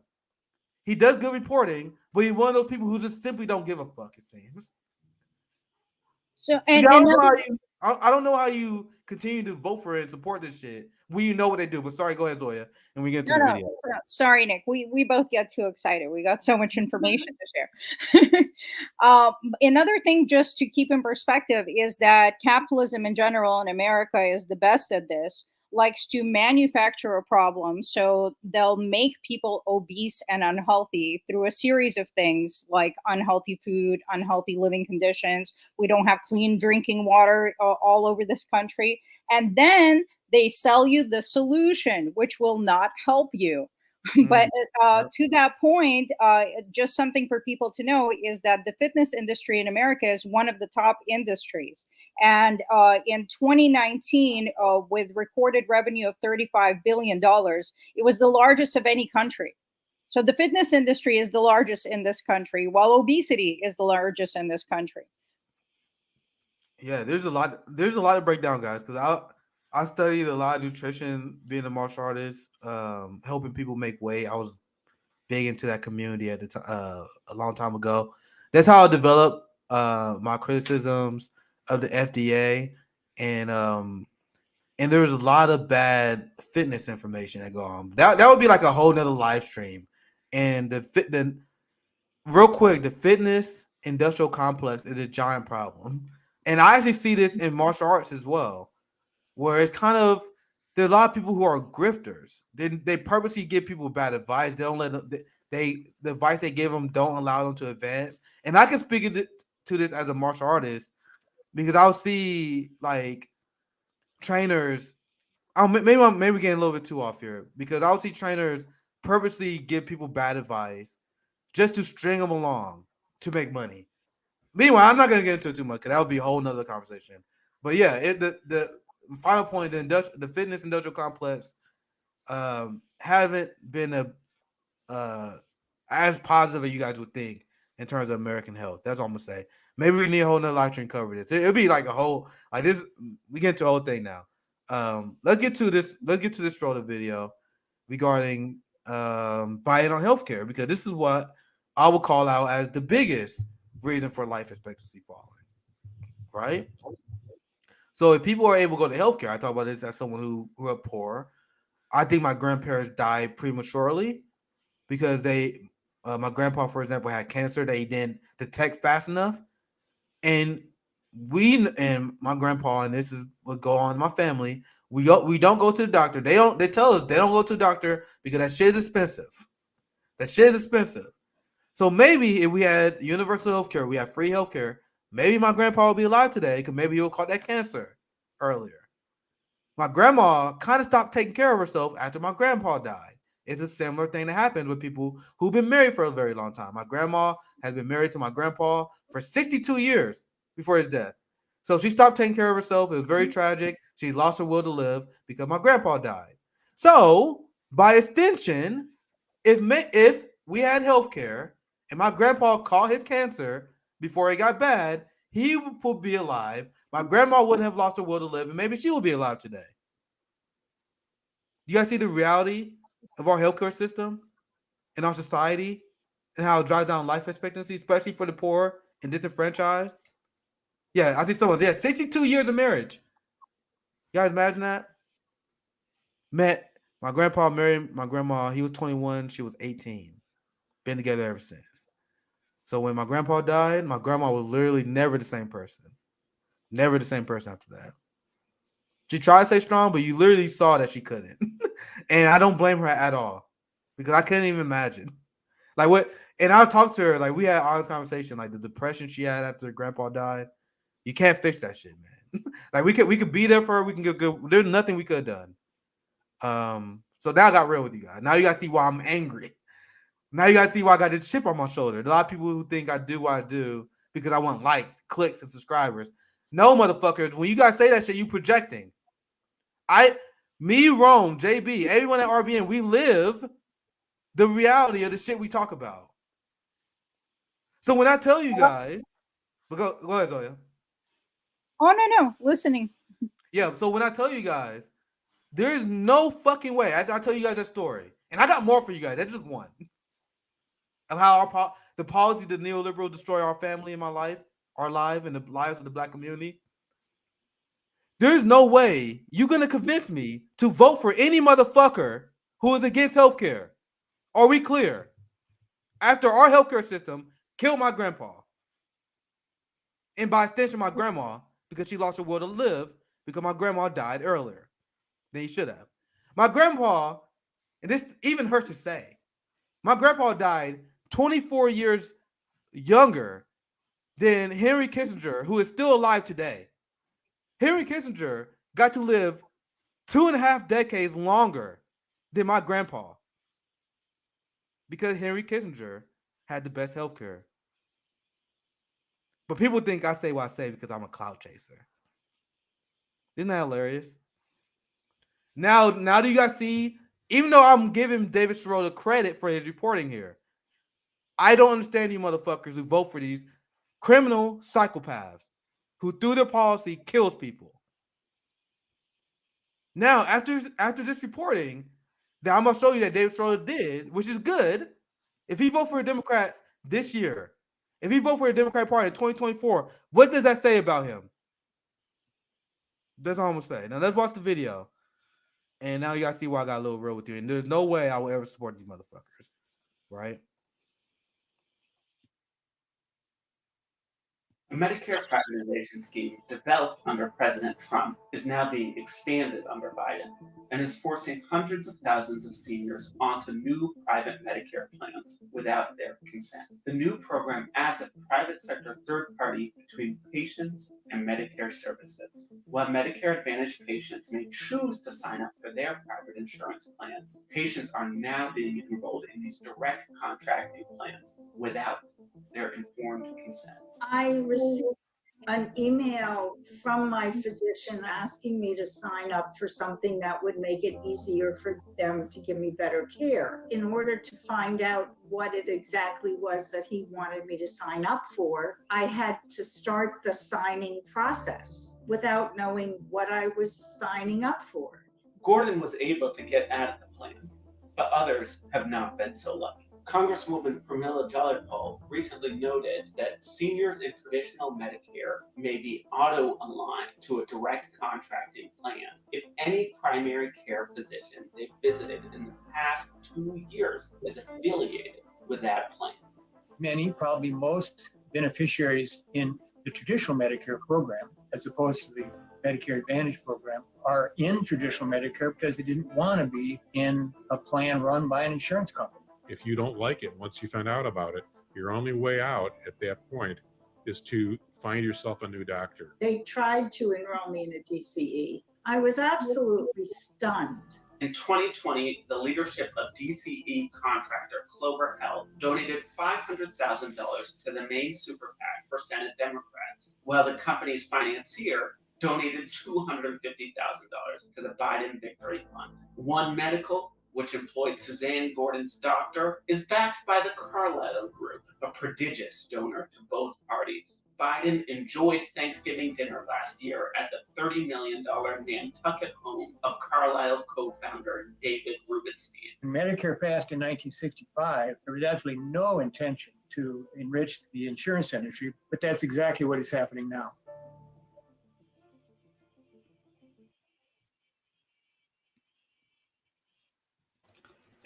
He does good reporting, but he's one of those people who just simply don't give a fuck, it seems. So I don't know how you continue to vote for it and support this shit when you know what they do. But sorry, go ahead, Zoya, and we get to the video. No, sorry, Nick. We both get too excited. We got so much information to share. Another thing, just to keep in perspective, is that capitalism in general in America is the best at this. Likes to manufacture a problem, so they'll make people obese and unhealthy through a series of things like unhealthy food, unhealthy living conditions. We don't have clean drinking water all over this country, and then they sell you the solution, which will not help you. But to that point, just something for people to know is that the fitness industry in America is one of the top industries. And in 2019, with recorded revenue of $35 billion, it was the largest of any country. So the fitness industry is the largest in this country, while obesity is the largest in this country. Yeah, there's a lot of breakdown, guys, because I studied a lot of nutrition, being a martial artist, helping people make weight. I was big into that community at the time, a long time ago. That's how I developed my criticisms of the FDA, and there's a lot of bad fitness information that go on. That would be like a whole nother live stream. And the fitness industrial complex is a giant problem. And I actually see this in martial arts as well, where it's kind of there are a lot of people who are grifters. They purposely give people bad advice. They don't let them, the advice they give them don't allow them to advance. And I can speak to this as a martial artist because I'll see like trainers. Maybe we're getting a little bit too off here because I'll see trainers purposely give people bad advice just to string them along to make money. Meanwhile, I'm not going to get into it too much because that would be a whole nother conversation. But yeah, the final point, the fitness industrial complex haven't been as positive as you guys would think in terms of American health. That's all I'm gonna say. Maybe we need a whole nother live stream cover this. It'll be like a whole like this. We get into a whole thing now. Let's get to this. Let's get to this Schroeder video regarding buying on healthcare because this is what I would call out as the biggest reason for life expectancy falling. Right. So if people are able to go to healthcare, I talk about this as someone who grew up poor. I think my grandparents died prematurely because my grandpa, for example, had cancer that he didn't detect fast enough. And my grandpa, and this is what go on in my family, we don't go to the doctor. They tell us they don't go to the doctor because that shit is expensive. That shit is expensive. So maybe if we had universal healthcare, we had free healthcare, maybe my grandpa would be alive today because maybe he'll caught that cancer earlier. My grandma kind of stopped taking care of herself after my grandpa died. It's a similar thing that happens with people who've been married for a very long time. My grandma has been married to my grandpa for 62 years before his death. So she stopped taking care of herself. It was very tragic. She lost her will to live because my grandpa died. So by extension, if we had health care and my grandpa caught his cancer before it got bad, he would be alive. My grandma wouldn't have lost her will to live, and maybe she would be alive today. You guys see the reality of our healthcare system and our society and how it drives down life expectancy, especially for the poor and disenfranchised? Yeah, I see someone. Yeah, 62 years of marriage. You guys imagine that? Met my grandpa married my grandma. He was 21. She was 18. Been together ever since. So when my grandpa died, my grandma was literally never the same person. Never the same person after that. She tried to stay strong, but you literally saw that she couldn't. And I don't blame her at all because I couldn't even imagine. Like what? And I talked to her, like we had honest conversation, like the depression she had after her grandpa died. You can't fix that shit, man. Like we could be there for her. We can get good. There's nothing we could have done. So now I got real with you guys. Now you guys see why I'm angry. Now you guys see why I got this chip on my shoulder. A lot of people who think I do what I do because I want likes, clicks, and subscribers. No, motherfuckers. When you guys say that shit, you projecting. Rome, JB, everyone at RBN, we live the reality of the shit we talk about. So when I tell you guys, but go ahead, Zoya. Oh no, listening. Yeah, so when I tell you guys, there's no fucking way. I tell you guys that story, and I got more for you guys. That's just one of how the policies of the neoliberal destroy our family and my life, our life, and the lives of the Black community. There's no way you're gonna convince me to vote for any motherfucker who is against healthcare. Are we clear? After our healthcare system killed my grandpa, and by extension my grandma, because she lost her will to live because my grandma died earlier than he should have. My grandpa, and this even hurts to say, my grandpa died 24 years younger than Henry Kissinger, who is still alive today. Henry Kissinger got to live 2.5 decades longer than my grandpa because Henry Kissinger had the best healthcare. But people think I say what I say because I'm a clout chaser. Isn't that hilarious? Now do you guys see, even though I'm giving David Schroeder credit for his reporting here, I don't understand you motherfuckers who vote for these criminal psychopaths who through their policy kills people. Now, after this reporting that I'm going to show you that David Schroeder did, which is good, if he vote for the Democrats this year, if he vote for the Democratic Party in 2024, what does that say about him? That's all I'm going to say. Now, let's watch the video. And now you guys see why I got a little real with you. And there's no way I will ever support these motherfuckers. Right? The Medicare privatization scheme developed under President Trump is now being expanded under Biden and is forcing hundreds of thousands of seniors onto new private Medicare plans without their consent. The new program adds a private sector third party between patients and Medicare services. While Medicare Advantage patients may choose to sign up for their private insurance plans, patients are now being enrolled in these direct contracting plans without their informed consent. I received an email from my physician asking me to sign up for something that would make it easier for them to give me better care. In order to find out what it exactly was that he wanted me to sign up for, I had to start the signing process without knowing what I was signing up for. Gordon was able to get out of the plan, but others have not been so lucky. Congresswoman Pramila Jayapal recently noted that seniors in traditional Medicare may be auto-aligned to a direct contracting plan if any primary care physician they visited in the past 2 years is affiliated with that plan. Many, probably most beneficiaries in the traditional Medicare program, as opposed to the Medicare Advantage program, are in traditional Medicare because they didn't want to be in a plan run by an insurance company. If you don't like it, once you find out about it, your only way out at that point is to find yourself a new doctor. They tried to enroll me in a DCE. I was absolutely stunned. In 2020, the leadership of DCE contractor Clover Health donated $500,000 to the main super PAC for Senate Democrats, while the company's financier donated $250,000 to the Biden Victory Fund. One Medical, which employed Suzanne Gordon's doctor, is backed by the Carlyle Group, a prodigious donor to both parties. Biden enjoyed Thanksgiving dinner last year at the $30 million Nantucket home of Carlyle co-founder David Rubenstein. When Medicare passed in 1965, there was absolutely no intention to enrich the insurance industry, but that's exactly what is happening now.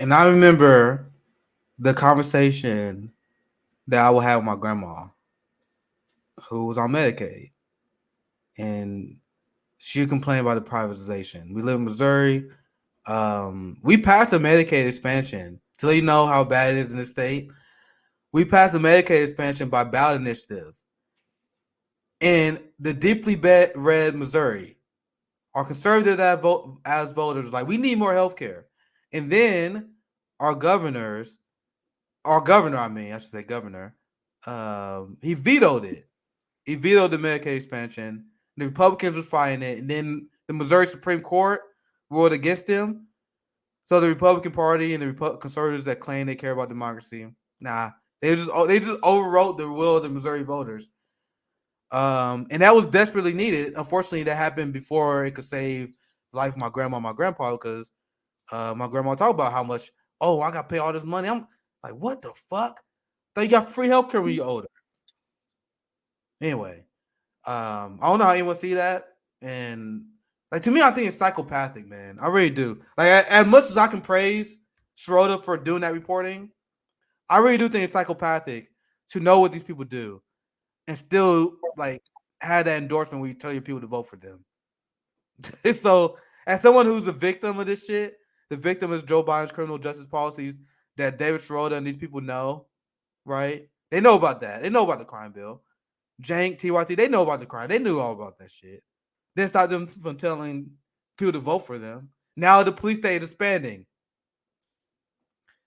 And I remember the conversation that I would have with my grandma, who was on Medicaid, and she complained about the privatization. We live in Missouri. We passed a Medicaid expansion to let you know how bad it is in the state. We passed a Medicaid expansion by ballot initiative. And the deeply red Missouri are conservative as voters, like, we need more health care. And then our governor, he vetoed it. He vetoed the Medicaid expansion. The Republicans was fighting it, and then the Missouri Supreme Court ruled against them. So the Republican Party and the conservatives that claim they care about democracy, they just overwrote the will of the Missouri voters. And that was desperately needed. Unfortunately, that happened before it could save the life of my grandma and my grandpa, because my grandma talked about how much, I got to pay all this money. I'm like, what the fuck? Thought you got free healthcare when you're older. Anyway, I don't know how anyone see that. And like, to me, I think it's psychopathic, man. I really do. Like, as much as I can praise Schroeder for doing that reporting, I really do think it's psychopathic to know what these people do and still like have that endorsement where you tell your people to vote for them. So, as someone who's a victim of this shit, the victim is Joe Biden's criminal justice policies that David Schroeder and these people know, right? They know about that. They know about the crime bill. Jank, TYT, they know about the crime. They knew all about that shit. Didn't stop them from telling people to vote for them. Now the police state is expanding.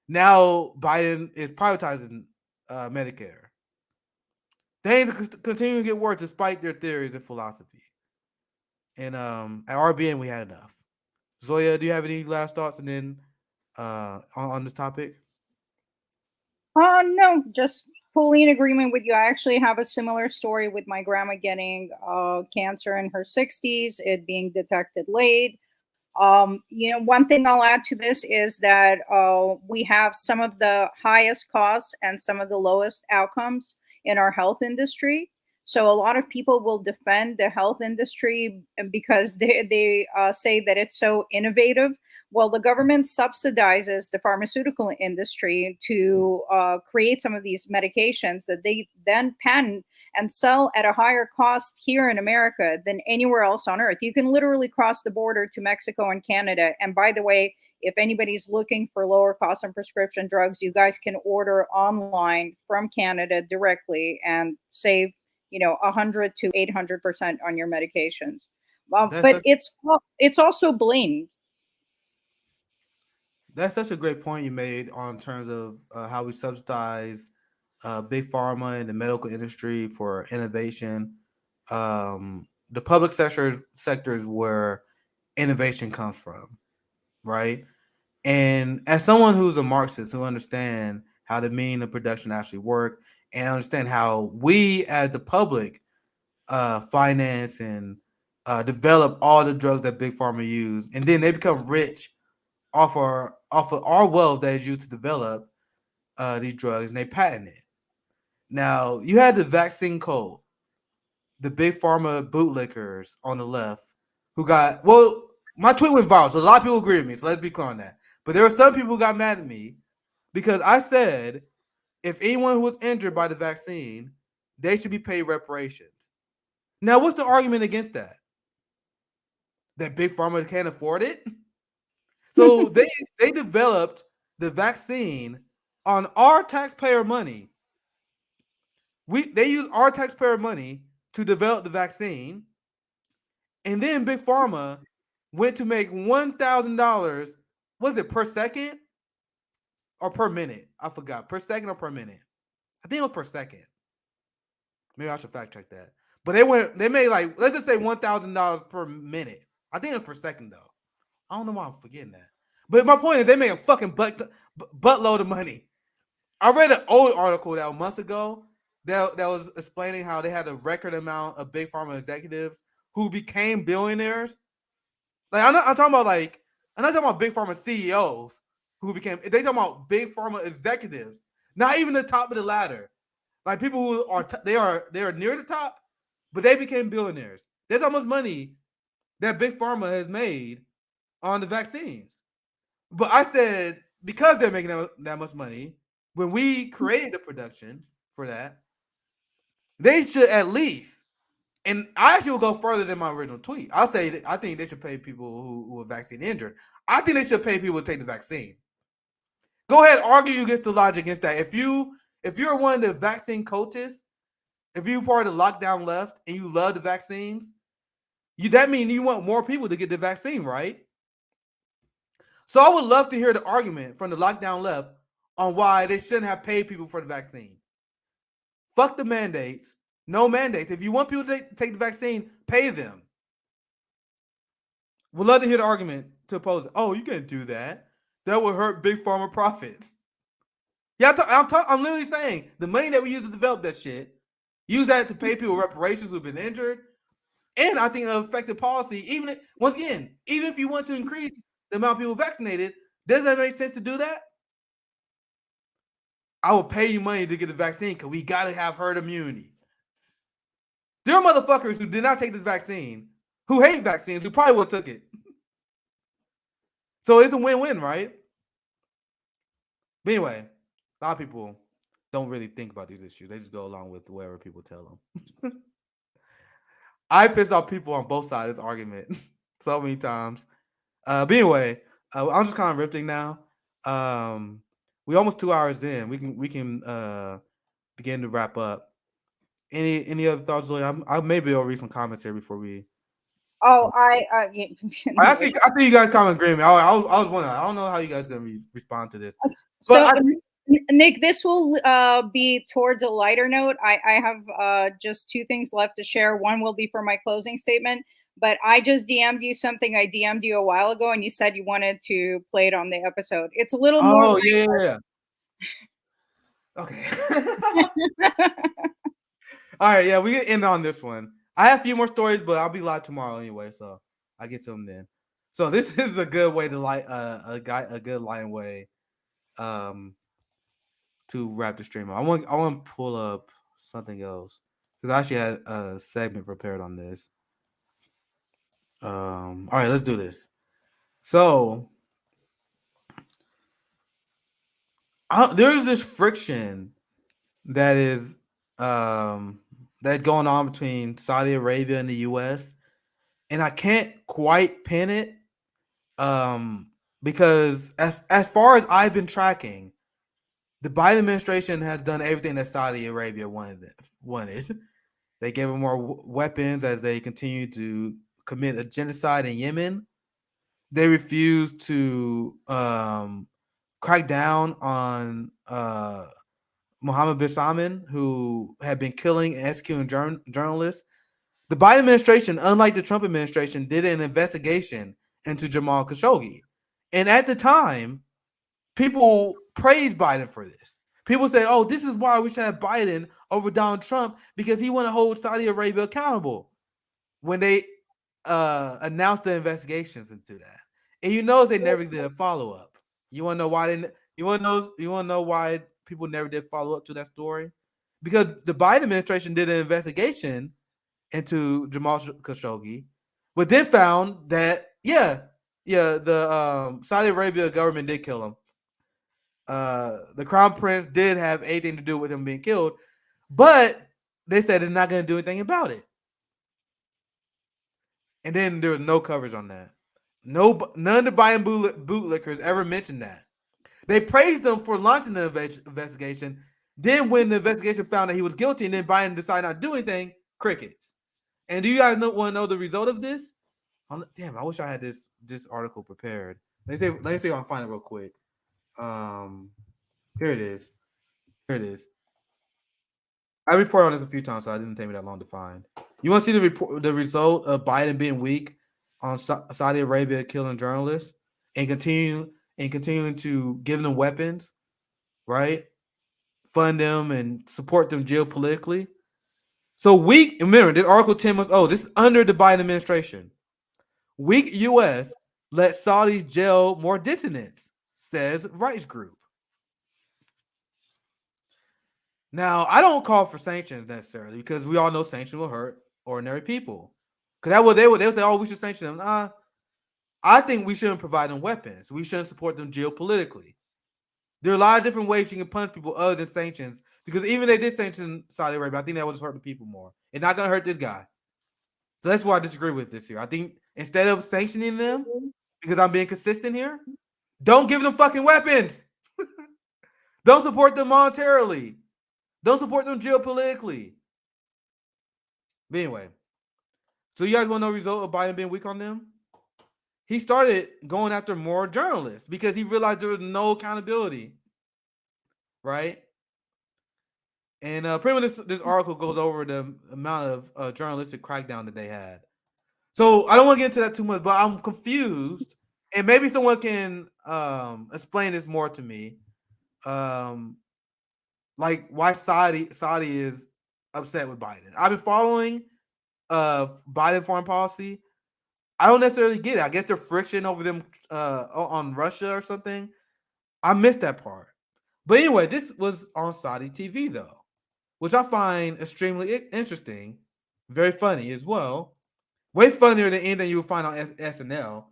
Now Biden is privatizing Medicare. Things continue to get worse despite their theories and philosophy. And at RBN, we had enough. Zoya, do you have any last thoughts? And then on this topic? No, just fully in agreement with you. I actually have a similar story with my grandma getting cancer in her 60s, it being detected late. One thing I'll add to this is that we have some of the highest costs and some of the lowest outcomes in our health industry. So a lot of people will defend the health industry because they say that it's so innovative, Well, the government subsidizes the pharmaceutical industry to create some of these medications that they then patent and sell at a higher cost here in America than anywhere else on earth. You can literally cross the border to Mexico and Canada. And by the way, if anybody's looking for lower cost on prescription drugs, you guys can order online from Canada directly and save, 100 to 800% on your medications. But it's also blamed. That's such a great point you made on terms of how we subsidize big pharma and the medical industry for innovation. The public sector is where innovation comes from, right? And as someone who's a Marxist who understands how the mean of production actually work and understand how we as the public finance and develop all the drugs that big pharma use, and then they become rich off of our wealth that is used to develop these drugs, and they patent it. Now you had the vaccine code, the big pharma bootlickers on the left, who got my tweet went viral, so a lot of people agree with me. So let's be clear on that. But there were some people who got mad at me because I said if anyone who was injured by the vaccine, they should be paid reparations. Now, what's the argument against that? That big pharma can't afford it? So they developed the vaccine on our taxpayer money. They use our taxpayer money to develop the vaccine, and then big pharma went to make $1,000. Was it per second or per minute? I forgot. Per second or per minute? I think it was per second. Maybe I should fact check that. But they made like, let's just say $1,000 per minute. I think it was per second though. I don't know why I'm forgetting that. But my point is they made a fucking buttload of money. I read an old article that was months ago that was explaining how they had a record amount of big pharma executives who became billionaires. Like I'm not talking about big pharma CEOs who became. They talking about big pharma executives, not even the top of the ladder. Like people who are they are near the top, but they became billionaires. That's how much money that big pharma has made on the vaccines. But I said because they're making that much money, when we created the production for that, they should at least. And I actually will go further than my original tweet. I'll say that I think they should pay people who are vaccine injured. I think they should pay people to take the vaccine. Go ahead, argue against the logic against that. If you're one of the vaccine coaches, if you're part of the lockdown left and you love the vaccines, that means you want more people to get the vaccine, right? So I would love to hear the argument from the lockdown left on why they shouldn't have paid people for the vaccine. Fuck the mandates. No mandates. If you want people to take the vaccine, pay them. We'd love to hear the argument to oppose it. Oh, you can't do that. That would hurt big pharma profits. Yeah, I'm literally saying the money that we use to develop that shit, use that to pay people reparations who've been injured. And I think an effective policy, even if you want to increase the amount of people vaccinated, does that make sense to do that? I will pay you money to get the vaccine because we got to have herd immunity. There are motherfuckers who did not take this vaccine, who hate vaccines, who probably would have took it. So it's a win-win, right? But anyway, a lot of people don't really think about these issues. They just go along with whatever people tell them. I pissed off people on both sides of this argument so many times. But anyway, I'm just kind of riffing now. We almost 2 hours in. We can begin to wrap up. Any other thoughts, Zoe? I maybe I'll read some comments here before we. Oh, I think you guys kind of agree with me. I was wondering. I don't know how you guys gonna respond to this. So, Nick, this will be towards a lighter note. I have just two things left to share. One will be for my closing statement, but I just DM'd you something I DM'd you a while ago, and you said you wanted to play it on the episode. It's a little more. Oh yeah. Okay. All right, yeah, we can end on this one. I have a few more stories, but I'll be live tomorrow anyway, so I'll get to them then. So this is a good way to a good light way to wrap the stream up. I want to pull up something else because I actually had a segment prepared on this. All right, let's do this. So there's this friction that is that going on between Saudi Arabia and the U.S. and I can't quite pin it because as far as I've been tracking, the Biden administration has done everything that Saudi Arabia wanted. They gave them more weapons as they continue to commit a genocide in Yemen. They refused to crack down on Mohammed bin Salman, who had been killing and executing journalists. The Biden administration, unlike the Trump administration, did an investigation into Jamal Khashoggi. And at the time, people praised Biden for this. People said, oh, this is why we should have Biden over Donald Trump because he want to hold Saudi Arabia accountable when they announced the investigations into that. And you know they never did a follow-up. You want to know why you want to know why people never did follow up to that story? Because the Biden administration did an investigation into Jamal Khashoggi, but then found that the Saudi Arabia government did kill him. The crown prince did have anything to do with him being killed, but they said they're not going to do anything about it. And then there was no coverage on that. None of the Biden bootlickers ever mentioned that. They praised them for launching the investigation. Then when the investigation found that he was guilty and then Biden decided not to do anything, crickets. And do you guys want to know the result of this? Damn, I wish I had this article prepared. Let me see if I can find it real quick. Here it is. I reported on this a few times, so it didn't take me that long to find. You want to see the result of Biden being weak on Saudi Arabia killing journalists and continuing to give them weapons, right? Fund them and support them geopolitically. So weak. Remember, this article 10 months. Oh, this is under the Biden administration. Weak U.S. let Saudi jail more dissidents, says rights group. Now, I don't call for sanctions necessarily because we all know sanctions will hurt ordinary people. Because they would say, oh, we should sanction them. I think we shouldn't provide them weapons. We shouldn't support them geopolitically. There are a lot of different ways you can punish people other than sanctions. Because even if they did sanction Saudi Arabia, I think that would just hurt the people more. It's not going to hurt this guy. So that's why I disagree with this here. I think instead of sanctioning them, because I'm being consistent here, don't give them fucking weapons. Don't support them monetarily. Don't support them geopolitically. But anyway, so you guys want to know the result of Biden being weak on them? He started going after more journalists because he realized there was no accountability, right? And pretty much this article goes over the amount of journalistic crackdown that they had. So I don't want to get into that too much, but I'm confused, and maybe someone can explain this more to me. Like why Saudi is upset with Biden. I've been following Biden foreign policy. I don't necessarily get it. I guess they're friction over them on Russia or something. I missed that part. But anyway, this was on Saudi TV though, which I find extremely interesting, very funny as well. Way funnier than anything you would find on SNL,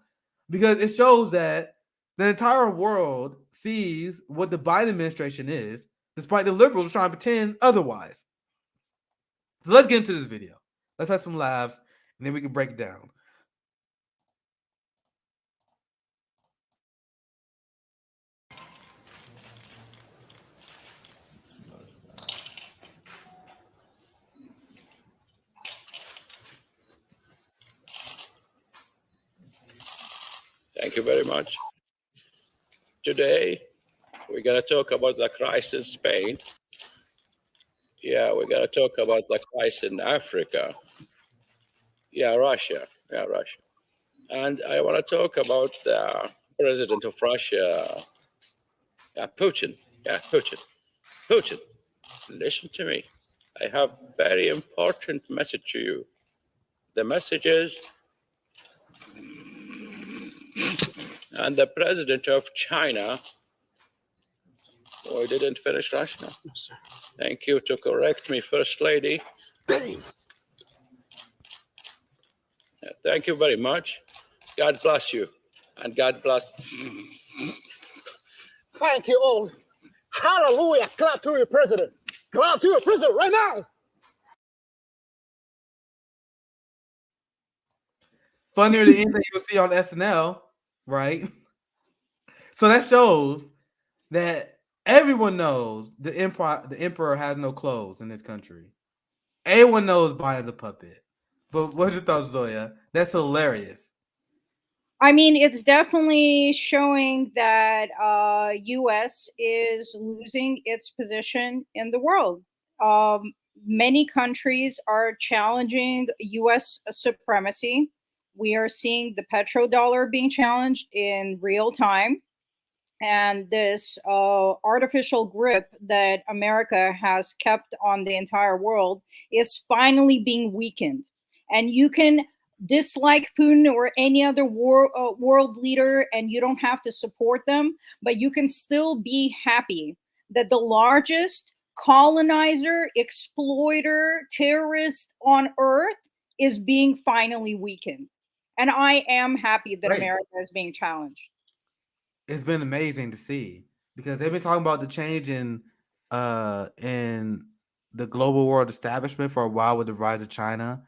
because it shows that the entire world sees what the Biden administration is, despite the liberals trying to pretend otherwise. So let's get into this video. Let's have some laughs, and then we can break it down. Thank you very much. Today, we're going to talk about the crisis in Spain. Yeah, we're going to talk about the crisis in Africa. Yeah, Russia. And I want to talk about the president of Russia, Putin. Putin, listen to me. I have a very important message to you. The message is, and the president of China, I didn't finish Russia. No, sir. Thank you to correct me, First Lady. Thank you very much. God bless you, and God bless. Thank you all. Hallelujah. Clap to your president. Clap to your president right now. Funnier than anything you'll see on SNL, right? So that shows that everyone knows the emperor has no clothes in this country. Everyone knows Biden's a puppet. But what's your thoughts, Zoya? That's hilarious. I mean, it's definitely showing that U.S. is losing its position in the world. Many countries are challenging U.S. supremacy. We are seeing the petrodollar being challenged in real time. And this artificial grip that America has kept on the entire world is finally being weakened. And you can dislike Putin or any other world leader, and you don't have to support them, but you can still be happy that the largest colonizer, exploiter, terrorist on earth is being finally weakened. And I am happy that America is being challenged. It's been amazing to see because they've been talking about the change in the global world establishment for a while with the rise of China.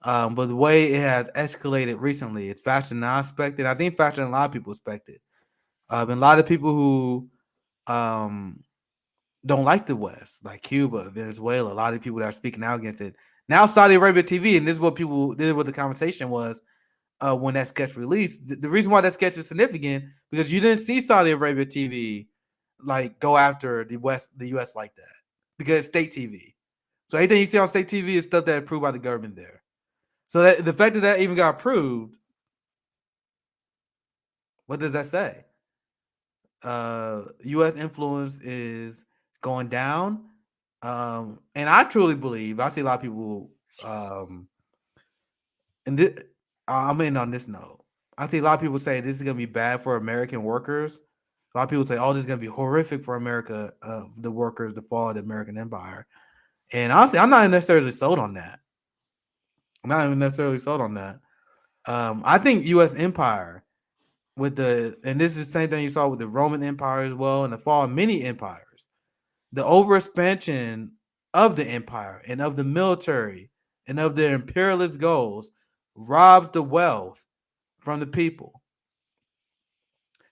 But the way it has escalated recently, it's faster than I expected. I think faster than a lot of people expected. And a lot of people who don't like the West, like Cuba, Venezuela, a lot of people that are speaking out against it. Now Saudi Arabia TV, and this is what the conversation was when that sketch released. The reason why that sketch is significant because you didn't see Saudi Arabia TV like go after the US like that because it's state TV. So anything you see on state TV is stuff that's approved by the government there. So that the fact that even got approved, what does that say? U.S. influence is going down, and I truly believe I see a lot of people, and I'm in on this note. I see a lot of people say this is going to be bad for American workers. A lot of people say, "Oh, this is going to be horrific for America, the workers, the fall of the American empire." And honestly, I'm not necessarily sold on that. I'm not even necessarily sold on that. I think U.S. empire and this is the same thing you saw with the Roman Empire as well, and the fall of many empires. The overexpansion of the empire and of the military and of their imperialist goals robs the wealth from the people.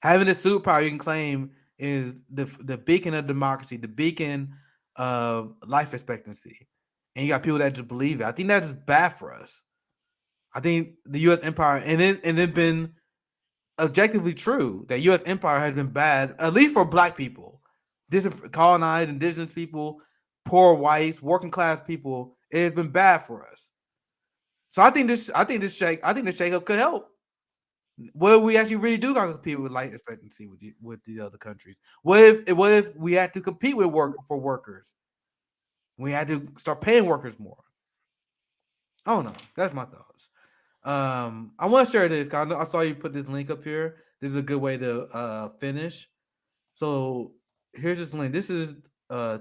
Having a superpower you can claim is the beacon of democracy, the beacon of life expectancy. And you got people that just believe it. I think that's just bad for us. I think the U.S. empire, and it's been objectively true that U.S. empire has been bad, at least for black people, colonized, indigenous people, poor whites, working class people. It has been bad for us. So I think the shakeup could help. Well, we actually really do got to compete with life expectancy with the other countries. What if we had to compete with workers? We had to start paying workers more. I don't know. That's my thoughts. I want to share this because I saw you put this link up here. This is a good way to finish. So here's this link. This is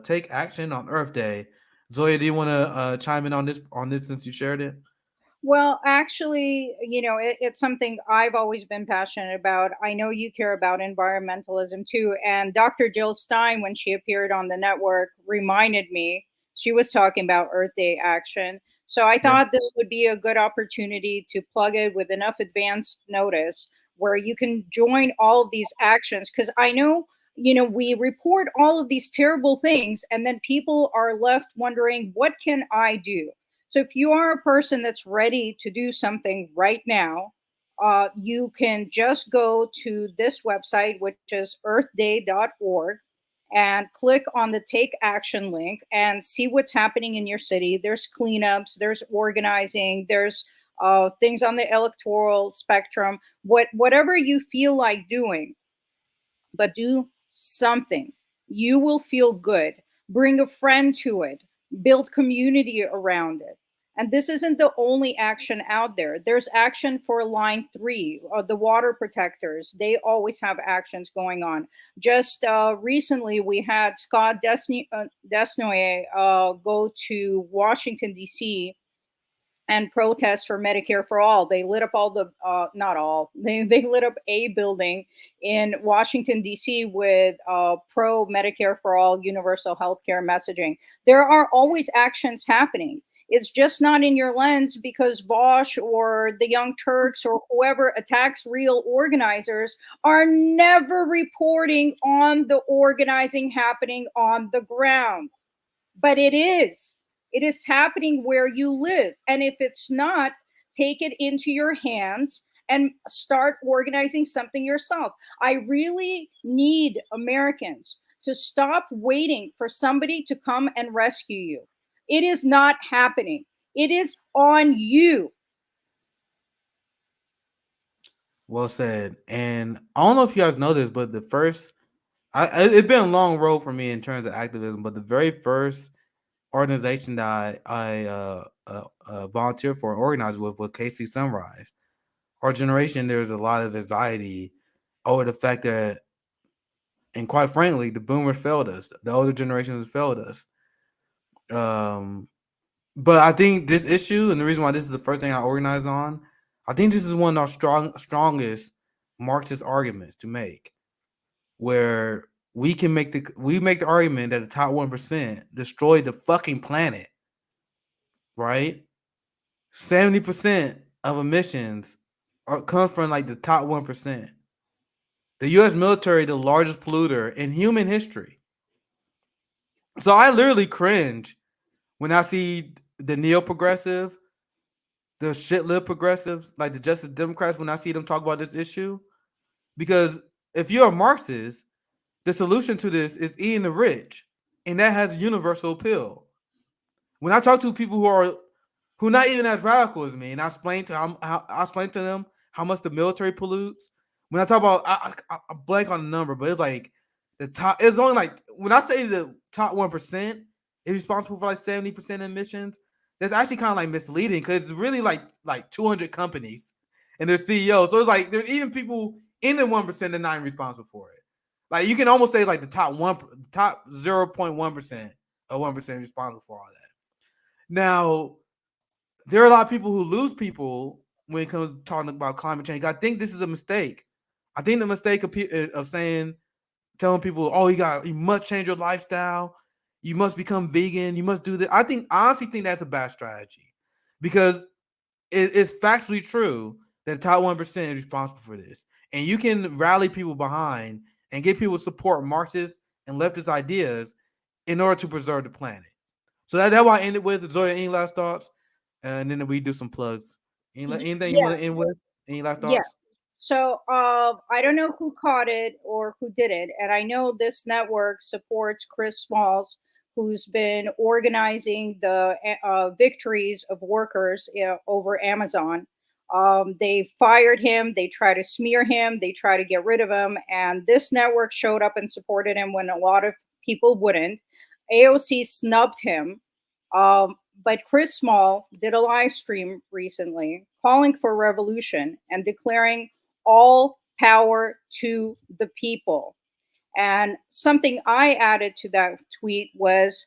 Take Action on Earth Day. Zoya, do you want to chime in on this since you shared it? Well, actually, it's something I've always been passionate about. I know you care about environmentalism too. And Dr. Jill Stein, when she appeared on the network, reminded me she was talking about Earth Day action. So I thought this would be a good opportunity to plug it with enough advance notice where you can join all of these actions. Because I know, we report all of these terrible things and then people are left wondering, what can I do? So if you are a person that's ready to do something right now, you can just go to this website, which is earthday.org, and click on the Take Action link and see what's happening in your city. There's cleanups, there's organizing, there's things on the electoral spectrum, whatever you feel like doing, but do something. You will feel good. Bring a friend to it. Build community around it. And this isn't the only action out there. There's action for Line 3, the water protectors. They always have actions going on. Just recently, we had Scott Desnoyer go to Washington, D.C., and protest for Medicare for all. They lit up all the, not all, they lit up a building in Washington, D.C. with pro Medicare for all universal health care messaging. There are always actions happening. It's just not in your lens because Bosch or the Young Turks or whoever attacks real organizers are never reporting on the organizing happening on the ground. But it is. It is happening where you live. And if it's not, take it into your hands and start organizing something yourself. I really need Americans to stop waiting for somebody to come and rescue you. It is not happening. It is on you. Well said. And I don't know if you guys know this, but the first, it's been a long road for me in terms of activism, but the very first organization that I volunteered for and organized with was KC Sunrise. Our generation, there's a lot of anxiety over the fact that, and quite frankly, the boomers failed us. The older generations failed us. But I think this issue, and the reason why this is the first thing I organized on, I think this is one of our strongest Marxist arguments to make, where we make the argument that the top 1% destroyed the fucking planet, right? 70% of emissions come from like the top 1%. The U.S. military, the largest polluter in human history. So I literally cringe when I see the neo-progressive, the shit-lib progressives, like the Justice Democrats, when I see them talk about this issue. Because if you're a Marxist, the solution to this is eating the rich, and that has a universal appeal. When I talk to people who are not even as radical as me, and I explain to them how much the military pollutes. When I talk about, I blank on the number, but it's like the top. It's only like when I say the top 1% is responsible for like 70% emissions. That's actually kind of like misleading because it's really like 200 companies and their CEOs. So it's like there's even people in the 1% that are not even responsible for it. Like you can almost say like the top 0.1% of 1% responsible for all that. Now, there are a lot of people who lose people when it comes to talking about climate change. I think this is a mistake. I think the mistake of telling people, oh, you must change your lifestyle. You must become vegan. You must do this. I honestly think that's a bad strategy because it's factually true that the top 1% is responsible for this. And you can rally people behind and get people to support Marxist and leftist ideas in order to preserve the planet. So that's what I ended with. Zoya, any last thoughts? And then we do some plugs. Anything you want to end with? Any last thoughts? Yeah. So I don't know who caught it or who did it. And I know this network supports Chris Smalls, who's been organizing the victories of workers over Amazon. They fired him. They try to smear him. They try to get rid of him. And this network showed up and supported him when a lot of people wouldn't. AOC snubbed him. But Chris Small did a live stream recently calling for revolution and declaring all power to the people. And something I added to that tweet was,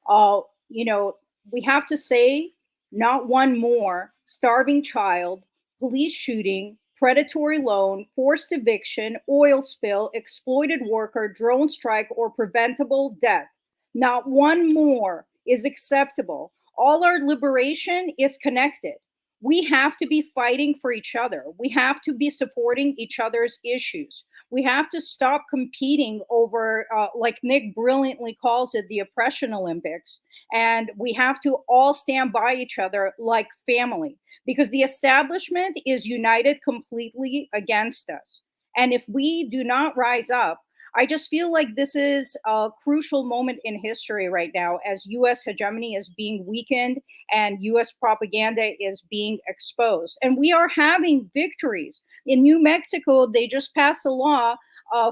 we have to say not one more starving child, police shooting, predatory loan, forced eviction, oil spill, exploited worker, drone strike, or preventable death. Not one more is acceptable. All our liberation is connected. We have to be fighting for each other. We have to be supporting each other's issues. We have to stop competing over, like Nick brilliantly calls it, the oppression Olympics. And we have to all stand by each other like family, because the establishment is united completely against us. And if we do not rise up, I just feel like this is a crucial moment in history right now as US hegemony is being weakened and US propaganda is being exposed. And we are having victories. In New Mexico, they just passed a law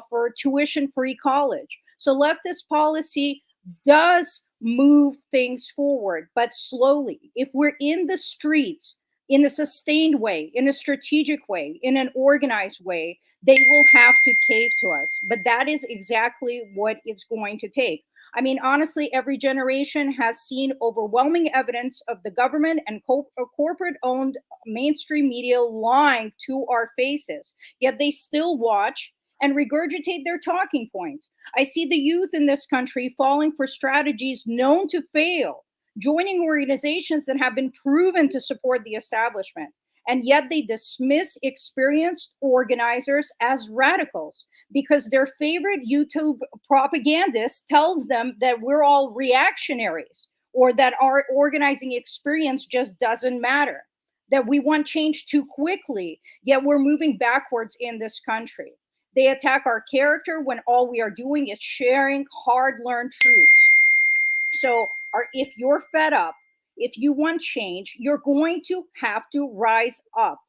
for tuition-free college. So leftist policy does move things forward, but slowly. If we're in the streets in a sustained way, in a strategic way, in an organized way, they will have to cave to us. But that is exactly what it's going to take. I mean, honestly, every generation has seen overwhelming evidence of the government and corporate-owned mainstream media lying to our faces, yet they still watch and regurgitate their talking points. I see the youth in this country falling for strategies known to fail, joining organizations that have been proven to support the establishment, and yet they dismiss experienced organizers as radicals because their favorite YouTube propagandist tells them that we're all reactionaries or that our organizing experience just doesn't matter, that we want change too quickly, yet we're moving backwards in this country. They attack our character when all we are doing is sharing hard-learned truths. So, if you're fed up, if you want change, you're going to have to rise up.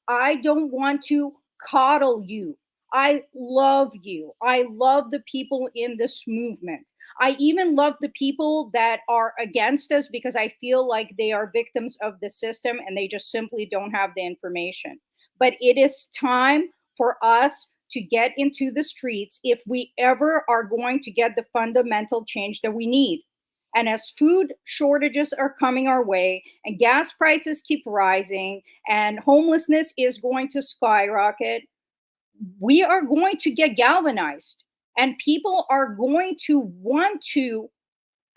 I don't want to coddle you. I love you. I love the people in this movement. I even love the people that are against us because I feel like they are victims of the system and they just simply don't have the information. But it is time for us to get into the streets if we ever are going to get the fundamental change that we need. And as food shortages are coming our way and gas prices keep rising and homelessness is going to skyrocket, we are going to get galvanized and people are going to want to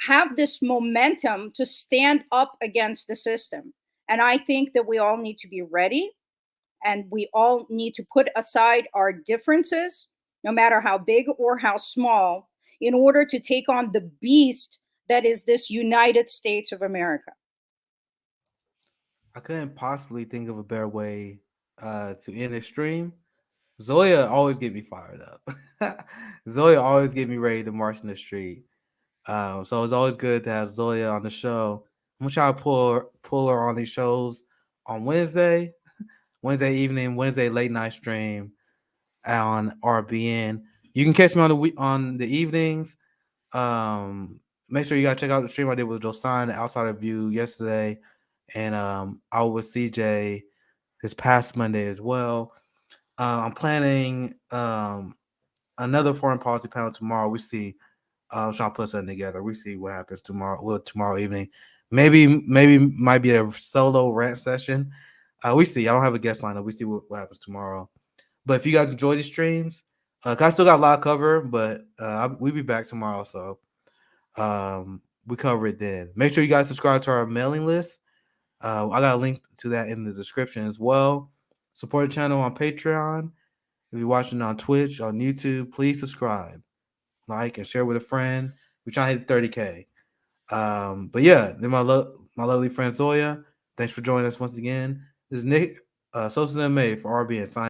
have this momentum to stand up against the system. And I think that we all need to be ready and we all need to put aside our differences, no matter how big or how small, in order to take on the beast that is this United States of America. I couldn't possibly think of a better way to end this stream. Zoya always get me fired up. Zoya always get me ready to march in the street. So it's always good to have Zoya on the show. I'm gonna try to pull her on these shows on Wednesday evening, Wednesday late night stream on RBN. You can catch me on the evenings. Make sure you gotta check out the stream I did with Josiah, the Outsider View yesterday, and I was with CJ this past Monday as well. I'm planning another foreign policy panel tomorrow. We see. I'm trying to put something together. We see what happens tomorrow. Well, tomorrow evening, maybe might be a solo rant session. We see. I don't have a guest lineup. We see what happens tomorrow. But if you guys enjoy these streams, I still got a lot of cover, but we'll be back tomorrow. So we cover it then. Make sure you guys subscribe to our mailing list. I got a link to that in the description as well. Support the channel on Patreon. If you're watching on Twitch, on YouTube, please subscribe, like, and share with a friend. We're trying to hit 30K. But yeah, then my lovely friend Zoya. Thanks for joining us once again. This is Nick, SocialistMMA for RBN.